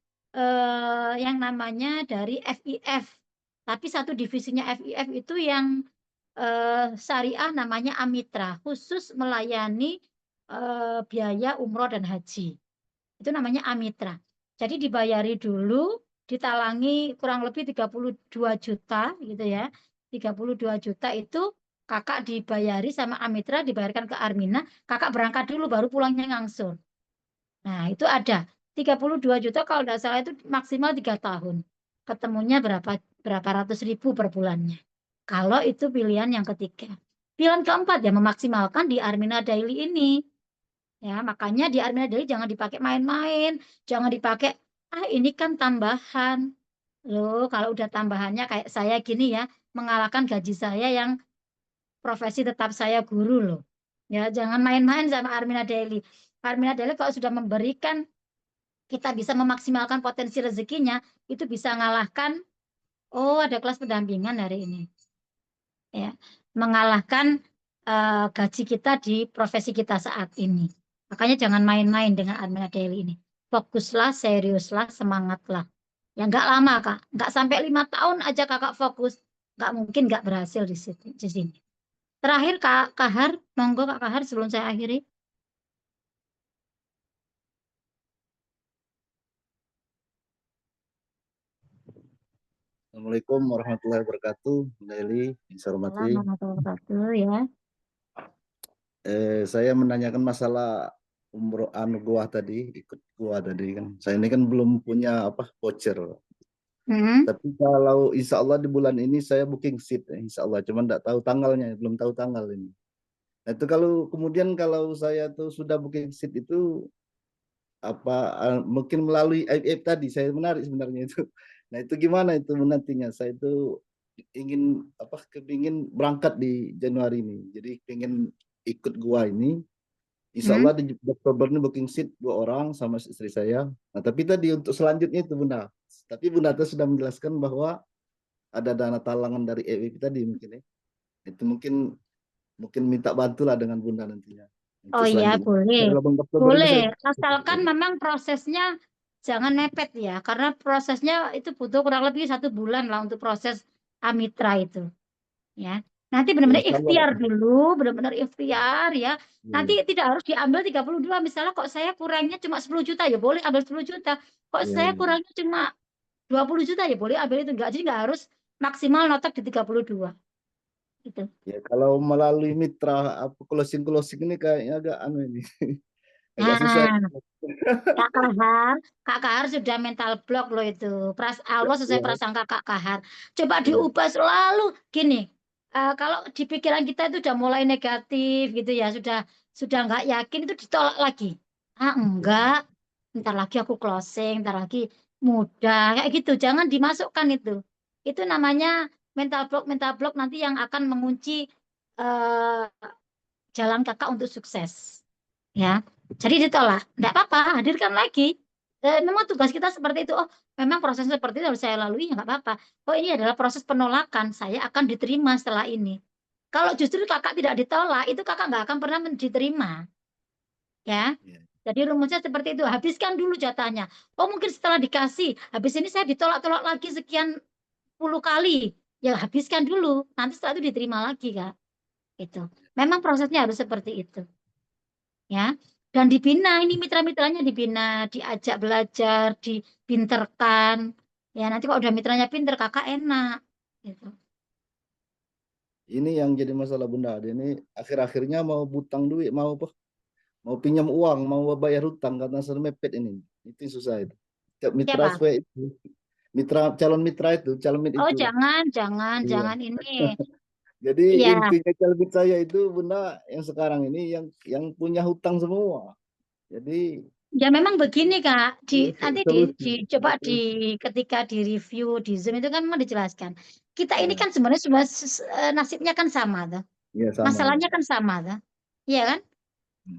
S1: yang namanya dari FIF. Tapi satu divisinya FIF itu yang syariah namanya Amitra, khusus melayani biaya umroh dan haji. Itu namanya Amitra. Jadi dibayari dulu, ditalangi kurang lebih 32 juta gitu ya. 32 juta itu kakak dibayari sama Amitra, dibayarkan ke Armina, kakak berangkat dulu baru pulangnya ngangsur. Nah, itu ada 32 juta kalau tidak salah itu maksimal 3 tahun. Ketemunya berapa ratus ribu per bulannya. Kalau itu pilihan yang ketiga. Pilihan keempat ya memaksimalkan di Armina Daily ini. Ya, makanya di Armina Daily jangan dipakai main-main, jangan dipakai ini kan tambahan. Loh, kalau udah tambahannya kayak saya gini ya, mengalahkan gaji saya yang profesi tetap saya guru loh. Ya, jangan main-main sama Armina Daily. Armina Daily kalau sudah memberikan kita bisa memaksimalkan potensi rezekinya, itu bisa ngalahkan, oh ada kelas pendampingan hari ini. Ya, mengalahkan gaji kita di profesi kita saat ini. Makanya jangan main-main dengan Armina Daily ini. Fokuslah, seriuslah, semangatlah. Ya nggak lama Kak, nggak sampai 5 tahun aja kakak fokus, nggak mungkin nggak berhasil di sini. Terakhir Kak Kahar, monggo Kak Kahar sebelum saya akhiri.
S11: Assalamualaikum warahmatullahi wabarakatuh. Daily, saya hormati.
S1: Ya.
S11: Saya menanyakan masalah umroh gua tadi, ikut gua tadi kan. Saya ini kan belum punya voucher. Tapi kalau insya Allah di bulan ini saya booking seat, insya Allah. Cuman tidak tahu tanggalnya, belum tahu tanggal ini. Nah, itu kalau saya tuh sudah booking seat itu mungkin melalui IF tadi saya menarik sebenarnya itu. Nah itu gimana itu nantinya saya itu ingin kepingin berangkat di Januari ini. Jadi pengen ikut gua ini. Insya Allah di Oktober ini booking seat 2 orang sama istri saya. Nah, tapi tadi untuk selanjutnya itu Bunda. Tapi Bunda sudah menjelaskan bahwa ada dana talangan dari EWP tadi mungkin ya. Itu mungkin minta bantulah dengan Bunda nantinya.
S1: Oh iya, boleh. Boleh,
S11: Saya
S1: asalkan memang prosesnya jangan mepet ya, karena prosesnya itu butuh kurang lebih 1 bulan lah untuk proses Amitra itu. Ya, nanti benar-benar
S11: insya Allah.
S1: ikhtiar dulu, benar-benar ikhtiar ya. Nanti tidak harus diambil 32, misalnya kok saya kurangnya cuma 10 juta ya boleh ambil 10 juta. Kok saya kurangnya cuma 20 juta ya boleh ambil itu, enggak. Jadi enggak harus maksimal notok di 32. Gitu.
S11: Ya kalau melalui mitra closing ini kayaknya agak ini. Agak susah.
S1: Kak Kahar sudah mental block loh itu. Allah sesuai prasangka Kak Kahar. Coba diubah selalu gini. Kalau di pikiran kita itu udah mulai negatif gitu ya, sudah nggak yakin, itu ditolak lagi. Enggak, ntar lagi aku closing, ntar lagi mudah kayak gitu. Jangan dimasukkan itu. Itu namanya mental block nanti yang akan mengunci jalan kakak untuk sukses. Ya, jadi ditolak. Enggak apa-apa, hadirkan lagi. Memang tugas kita seperti itu. Oh, memang proses seperti itu harus saya lalui, ya nggak apa-apa. Oh, ini adalah proses penolakan. Saya akan diterima setelah ini. Kalau justru kakak tidak ditolak, itu kakak nggak akan pernah diterima. Ya, jadi rumusnya seperti itu. Habiskan dulu jatahnya. Oh, mungkin setelah dikasih, habis ini saya ditolak-tolak lagi sekian puluh kali. Ya, habiskan dulu. Nanti setelah itu diterima lagi, Kak. Itu. Memang prosesnya harus seperti itu. Ya, dan dibina, ini mitra-mitranya dibina, diajak belajar, dipinterkan. Ya, nanti kalau udah mitranya pinter, kakak enak. Gitu.
S11: Ini yang jadi masalah Bunda. Ini akhir-akhirnya mau butang duit, mau pinjam uang, mau bayar hutang karena sering mepet ini. Itu susah itu. Mitra itu. Calon mitra itu.
S1: Oh, jangan ini.
S11: Jadi intinya calon saya itu Bunda yang sekarang ini yang punya hutang semua. Jadi
S1: ya memang begini Kak, nanti coba ketika di review di Zoom itu kan memang dijelaskan. Kita ini kan sebenarnya semua nasibnya kan sama tuh.
S11: Ya, sama.
S1: Masalahnya kan sama tuh. Iya kan?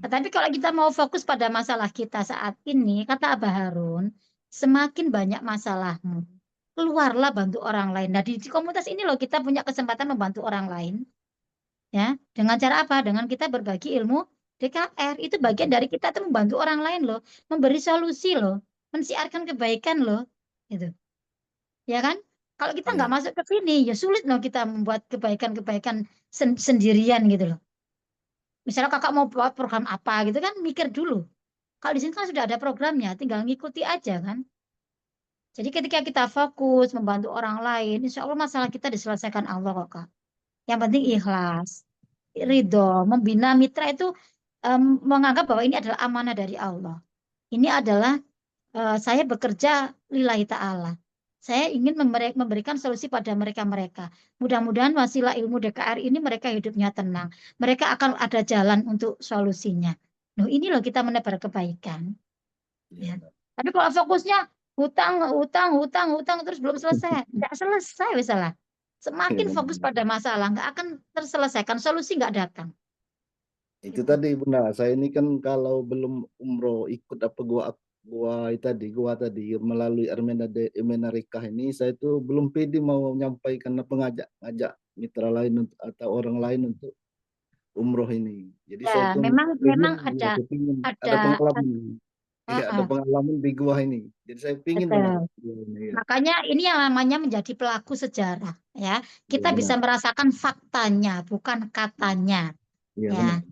S1: Tapi kalau kita mau fokus pada masalah kita saat ini, kata Abah Harun, semakin banyak masalahmu, keluarlah bantu orang lain. Nah, di komunitas ini loh kita punya kesempatan membantu orang lain. Ya, dengan cara apa? Dengan kita berbagi ilmu DKR. Itu bagian dari kita tuh membantu orang lain loh, memberi solusi loh, mensiarkan kebaikan loh. Gitu. Ya kan? Kalau kita nggak masuk ke sini, ya sulit loh kita membuat kebaikan-kebaikan sendirian gitu loh. Misalnya kakak mau buat program apa gitu kan, mikir dulu. Kalau di sini kan sudah ada programnya, tinggal ngikuti aja kan. Jadi ketika kita fokus membantu orang lain, insya Allah masalah kita diselesaikan Allah kok Kak. Yang penting ikhlas, ridho, membina mitra itu menganggap bahwa ini adalah amanah dari Allah. Ini adalah saya bekerja lillahi ta'ala. Saya ingin memberikan solusi pada mereka-mereka. Mudah-mudahan wasilah ilmu DKR ini mereka hidupnya tenang. Mereka akan ada jalan untuk solusinya. Loh, ini loh kita menebar kebaikan. Ya. Tapi kalau fokusnya hutang terus belum selesai, nggak selesai misalnya. Semakin fokus pada masalah nggak akan terselesaikan, solusi nggak datang.
S11: Itu tadi Bunda, saya ini kan kalau belum umroh ikut gua tadi melalui Armena Rekah ini, saya itu belum pede mau menyampaikan ngajak mitra lain atau orang lain untuk umroh ini. Jadi
S1: ya,
S11: saya itu
S1: memang ada
S11: pengalaman. Iya, ada pengalaman di gua ini. Jadi saya pingin
S1: Makanya ini yang namanya menjadi pelaku sejarah ya. Kita bisa merasakan faktanya, bukan katanya. Ya.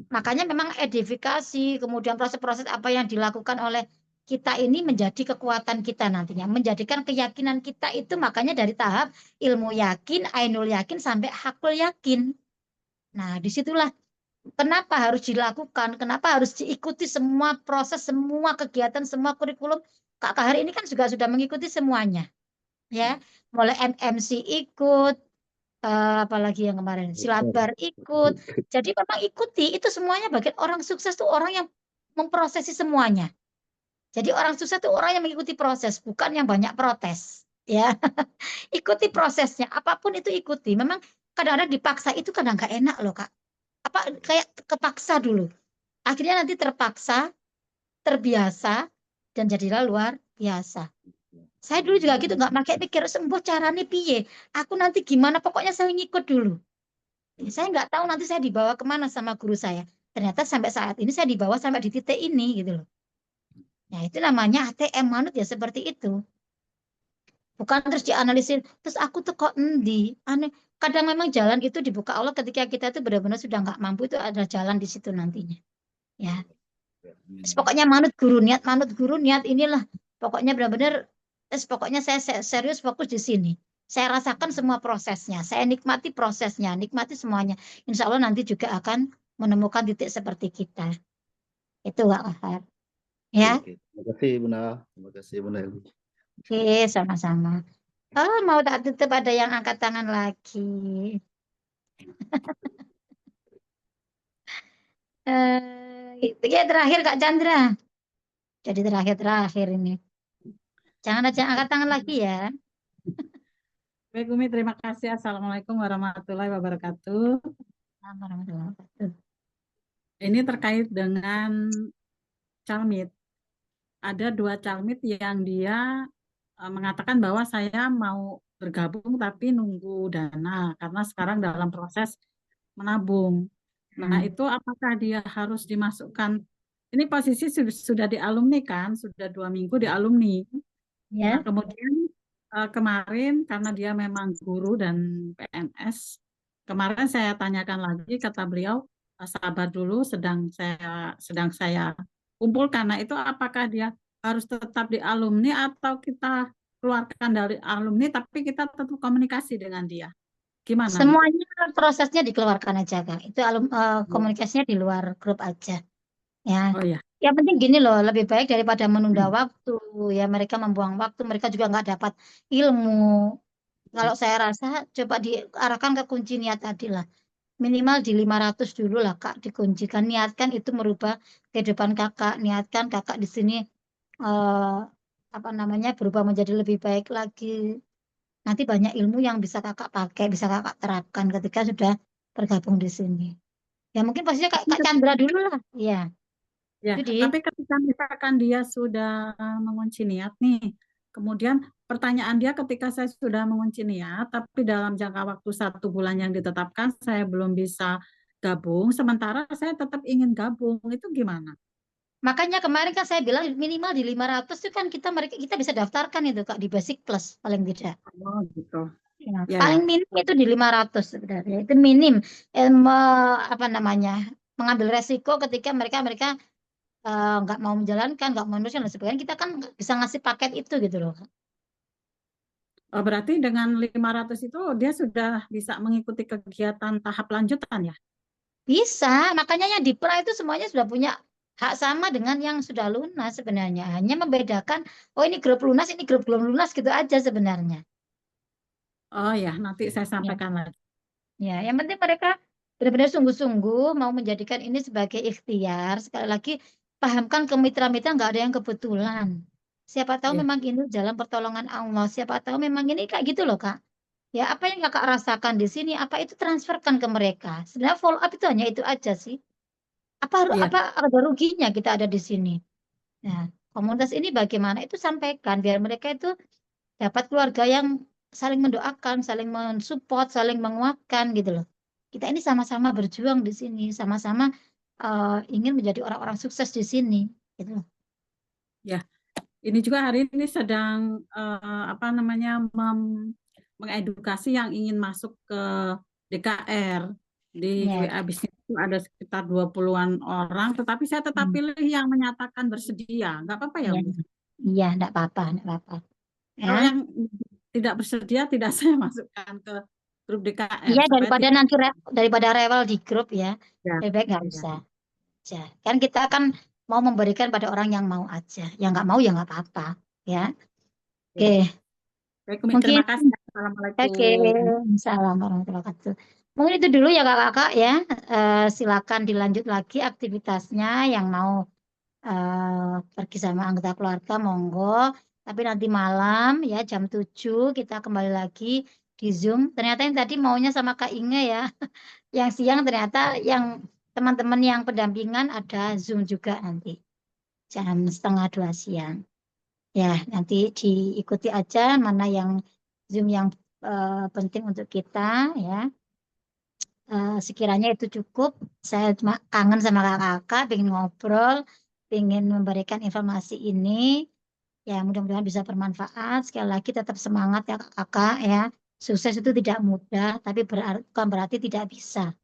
S1: Makanya memang edifikasi, kemudian proses-proses apa yang dilakukan oleh kita ini menjadi kekuatan kita nantinya, menjadikan keyakinan kita itu makanya dari tahap ilmu yakin, ainul yakin sampai hakul yakin. Nah, disitulah kenapa harus dilakukan, kenapa harus diikuti semua proses, semua kegiatan, semua kurikulum. Kak Kahar ini kan juga sudah mengikuti semuanya. Ya, mulai MMC ikut, apalagi yang kemarin Silabar ikut. Jadi memang ikuti, itu semuanya bagian orang sukses tuh orang yang memprosesi semuanya. Jadi orang sukses tuh orang yang mengikuti proses, bukan yang banyak protes. ya. Ikuti prosesnya, apapun itu ikuti. Memang kadang-kadang dipaksa itu kadang nggak enak loh Kak. Apa kayak kepaksa dulu. Akhirnya nanti terpaksa, terbiasa, dan jadilah luar biasa. Saya dulu juga gitu, nggak pakai pikir sembuh caranya piye. Aku nanti gimana, pokoknya saya ngikut dulu. Saya nggak tahu nanti saya dibawa kemana sama guru saya. Ternyata sampai saat ini saya dibawa sampai di titik ini gitu loh. Nah itu namanya ATM manut ya seperti itu. Bukan terus dianalisis, terus aku tuh kok endi, aneh. Kadang memang jalan itu dibuka Allah ketika kita itu benar-benar sudah nggak mampu, itu ada jalan di situ nantinya. Ya, terus pokoknya manut guru niat inilah. Pokoknya benar-benar, terus pokoknya saya serius fokus di sini. Saya rasakan semua prosesnya, saya nikmati prosesnya, nikmati semuanya. Insya Allah nanti juga akan menemukan titik seperti kita. Itu Kak Wahab. Ya,
S11: Oke. Terima kasih Bunda. Terima kasih Bunda Eli.
S1: oke, sama-sama. Oh, mau tak tutup ada yang angkat tangan lagi. Itu ya terakhir Kak Chandra. Jadi terakhir ini. Jangan aja angkat tangan lagi ya.
S12: Baik Umi, terima kasih. Assalamualaikum warahmatullahi wabarakatuh.
S1: Warahmatullahi wabarakatuh.
S12: Ini terkait dengan calmit. Ada 2 calmit yang dia mengatakan bahwa saya mau bergabung tapi nunggu dana karena sekarang dalam proses menabung. Nah, itu apakah dia harus dimasukkan? Ini posisi sudah di alumni kan, sudah 2 minggu di alumni.
S1: Ya.
S12: Nah, kemudian kemarin karena dia memang guru dan PNS, kemarin saya tanyakan lagi, kata beliau sabar dulu, sedang saya kumpulkan. Nah, itu apakah dia harus tetap di alumni atau kita keluarkan dari alumni tapi kita tetap komunikasi dengan dia? Gimana?
S1: Semuanya prosesnya dikeluarkan aja Kak. Itu komunikasinya di luar grup aja. Ya.
S12: Oh ya.
S1: Yang penting gini loh, lebih baik daripada menunda waktu. Ya mereka membuang waktu, mereka juga nggak dapat ilmu. Kalau saya rasa coba diarahkan ke kunci niat tadi lah. Minimal di 500 dulu lah Kak dikuncikan. Niatkan itu merubah kehidupan Kakak. Niatkan Kakak di sini apa namanya berubah menjadi lebih baik lagi. Nanti banyak ilmu yang bisa Kakak pakai, bisa Kakak terapkan ketika sudah bergabung di sini. Ya mungkin pastinya Kak Chandra dulu lah. Iya.
S12: Ya,
S1: Jadi,
S12: tapi ketika misalkan dia sudah mengunci niat nih, kemudian pertanyaan dia ketika saya sudah mengunci niat, tapi dalam jangka waktu 1 bulan yang ditetapkan saya belum bisa gabung, sementara saya tetap ingin gabung, itu gimana?
S1: makanya kemarin kan saya bilang minimal di 500 itu kan kita bisa daftarkan itu Kak di Basic Plus paling tidak.
S12: Oh gitu.
S1: Ya,
S12: Ya,
S1: paling
S12: ya.
S1: minim itu di 500 sebenarnya. Itu minim apa namanya? Mengambil resiko ketika mereka nggak mau menjalankan, nggak mau meneruskan dan sebagainya. Kita kan nggak bisa ngasih paket itu gitu loh.
S12: Oh, berarti dengan 500 itu dia sudah bisa mengikuti kegiatan tahap lanjutan ya?
S1: Bisa, makanya yang di pra itu semuanya sudah punya hak sama dengan yang sudah lunas sebenarnya. Hanya membedakan, oh ini grup lunas, ini grup belum lunas gitu aja sebenarnya.
S12: Oh ya, nanti saya sampaikan lagi.
S1: Ya, yang penting mereka benar-benar sungguh-sungguh mau menjadikan ini sebagai ikhtiar. Sekali lagi, pahamkan ke mitra-mitra nggak ada yang kebetulan. Siapa tahu
S12: Ya.
S1: memang ini jalan pertolongan Allah. Siapa tahu memang ini kayak gitu loh, Kak. Ya, apa yang Kakak rasakan di sini, apa itu transferkan ke mereka. Sebenarnya follow up itu hanya itu aja sih. Apa
S12: Iya.
S1: ada ruginya kita ada di sini. Nah, komunitas ini bagaimana itu sampaikan biar mereka itu dapat keluarga yang saling mendoakan, saling mensupport, saling menguatkan gitu loh. Kita ini sama-sama berjuang di sini, sama-sama ingin menjadi orang-orang sukses di sini gitu loh.
S12: Ya. Ini juga hari ini sedang apa namanya mengedukasi yang ingin masuk ke DKR. Di WA bisnis itu ada sekitar 20-an orang, tetapi saya tetap pilih yang menyatakan bersedia. Nggak apa-apa ya, Bu?
S1: Iya, nggak apa-apa, nggak apa-apa.
S12: Kalau yang tidak bersedia tidak saya masukkan ke grup DKR.
S1: Iya,
S12: supaya
S1: daripada rewel di grup ya,
S12: Ya,
S1: lebih baik nggak usah. Ya. Kan kita akan mau memberikan pada orang yang mau aja, yang nggak mau ya nggak apa-apa, ya. Oke.
S12: Baik,
S1: Mungkin
S12: terima kasih. Assalamualaikum.
S1: Oke, Assalamualaikum warahmatullahi wabarakatuh. Mungkin itu dulu ya kakak-kakak ya. Silakan dilanjut lagi aktivitasnya yang mau pergi sama anggota keluarga, monggo. Tapi nanti malam ya jam 7 kita kembali lagi di Zoom. Ternyata yang tadi maunya sama Kak Inge ya. Yang siang ternyata yang teman-teman yang pendampingan ada Zoom juga nanti. Jam 1:30 siang. Ya, nanti diikuti aja mana yang Zoom yang penting untuk kita ya. Sekiranya itu cukup. Saya cuma kangen sama kakak-kakak, pengen ngobrol, pengen memberikan informasi ini. Ya, mudah-mudahan bisa bermanfaat. Sekali lagi tetap semangat ya kakak ya. Sukses itu tidak mudah, tapi bukan berarti tidak bisa.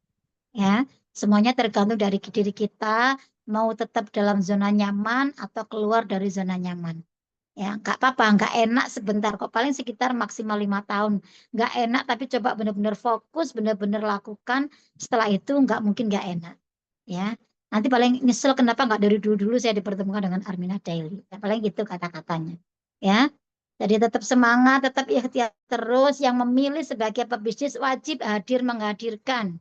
S1: Ya, semuanya tergantung dari diri kita, mau tetap dalam zona nyaman atau keluar dari zona nyaman. Ya, nggak apa-apa, nggak enak sebentar kok, paling sekitar maksimal 5 tahun. Nggak enak, tapi coba benar-benar fokus, benar-benar lakukan. Setelah itu nggak mungkin nggak enak. Ya, nanti paling nyesel kenapa nggak dari dulu-dulu saya dipertemukan dengan Armina Daily. Ya, paling gitu kata-katanya. Ya, jadi tetap semangat, tetap ikhtiar terus. Yang memilih sebagai pebisnis wajib hadir menghadirkan.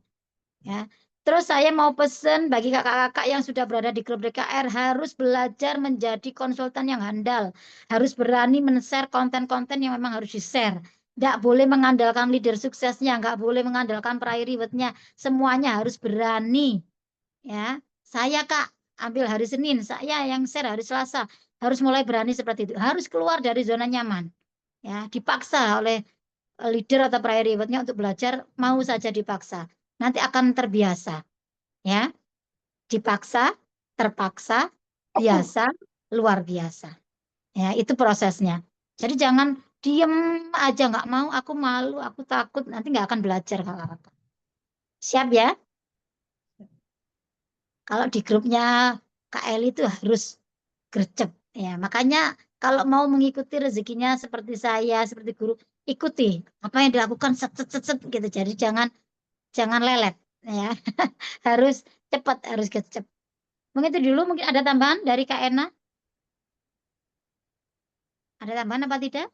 S1: Ya, terus saya mau pesen bagi kakak-kakak yang sudah berada di grup DKR harus belajar menjadi konsultan yang handal, harus berani men-share konten-konten yang memang harus di-share. Nggak boleh mengandalkan leader suksesnya, nggak boleh mengandalkan peraih rewardnya, semuanya harus berani. Ya, saya Kak ambil hari Senin, saya yang share hari Selasa, harus mulai berani seperti itu, harus keluar dari zona nyaman. Ya, dipaksa oleh leader atau peraih rewardnya untuk belajar, mau saja dipaksa. Nanti akan terbiasa. Ya, dipaksa, terpaksa, biasa, luar biasa. Ya, itu prosesnya. Jadi jangan diem aja nggak mau, aku malu, aku takut, nanti nggak akan belajar kakak-kakak. Siap ya? Kalau di grupnya Kak Eli itu harus gercep. Ya, makanya kalau mau mengikuti rezekinya seperti saya, seperti guru, ikuti apa yang dilakukan set, set, set, set, gitu. Jadi jangan lelet ya. Harus cepat, harus gercep. Mungkin itu dulu, mungkin ada tambahan dari Kak Ena? Ada tambahan apa tidak?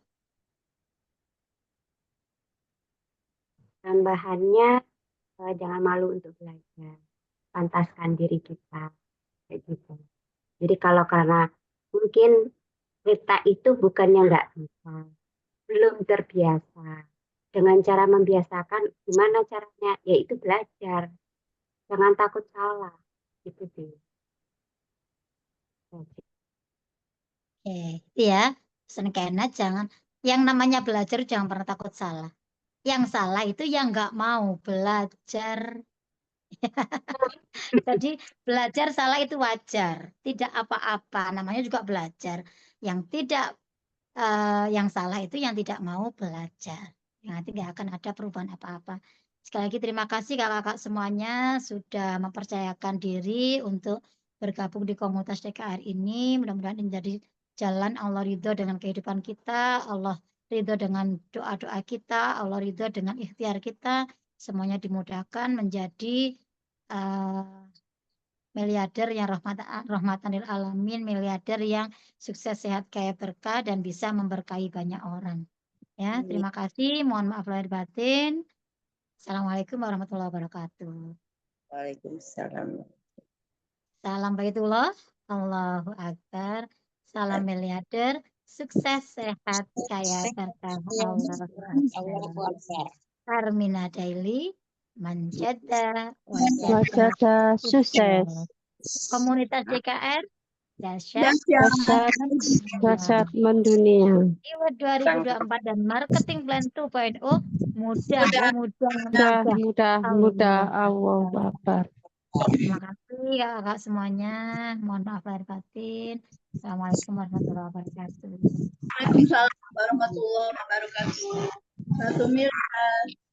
S13: Tambahannya jangan malu untuk belajar, pantaskan diri kita kayak gitu. Jadi kalau karena mungkin kita itu bukannya nggak bisa, belum terbiasa. Dengan cara membiasakan, gimana caranya? Yaitu belajar. Jangan takut salah. Gitu sih.
S1: Oke, itu ya. Pesan Kak Ena, jangan, yang namanya belajar jangan pernah takut salah. Yang salah itu yang nggak mau belajar. Jadi belajar salah itu wajar, tidak apa-apa, namanya juga belajar. Yang tidak, yang salah itu yang tidak mau belajar. Nanti nggak akan ada perubahan apa-apa. Sekali lagi terima kasih kakak-kakak semuanya sudah mempercayakan diri untuk bergabung di komunitas DKR ini. Mudah-mudahan ini menjadi jalan Allah ridho dengan kehidupan kita, Allah ridho dengan doa-doa kita, Allah ridho dengan ikhtiar kita. Semuanya dimudahkan menjadi miliarder yang rahmatan lil alamin, miliarder yang sukses, sehat, kaya, berkah dan bisa memberkahi banyak orang. Ya, terima kasih. Mohon maaf lahir batin. Assalamualaikum warahmatullahi wabarakatuh.
S14: Waalaikumsalam.
S1: Salam baitullah, Allahu Akbar. Salam miliarder, sukses, sehat, kaya, berkah, Allahu Akbar. Armina Daily, Manjada,
S7: Wajada sukses.
S1: Komunitas DKR, dahsyat
S7: mendunia.
S1: Iwa 2024 dan marketing plan 2.0 mudah.
S7: Allahu Akbar.
S1: Terima kasih kakak semuanya. Mohon maaf lahir batin. Assalamualaikum warahmatullahi wabarakatuh.
S4: Waalaikumsalam warahmatullahi wabarakatuh. Satu miliar.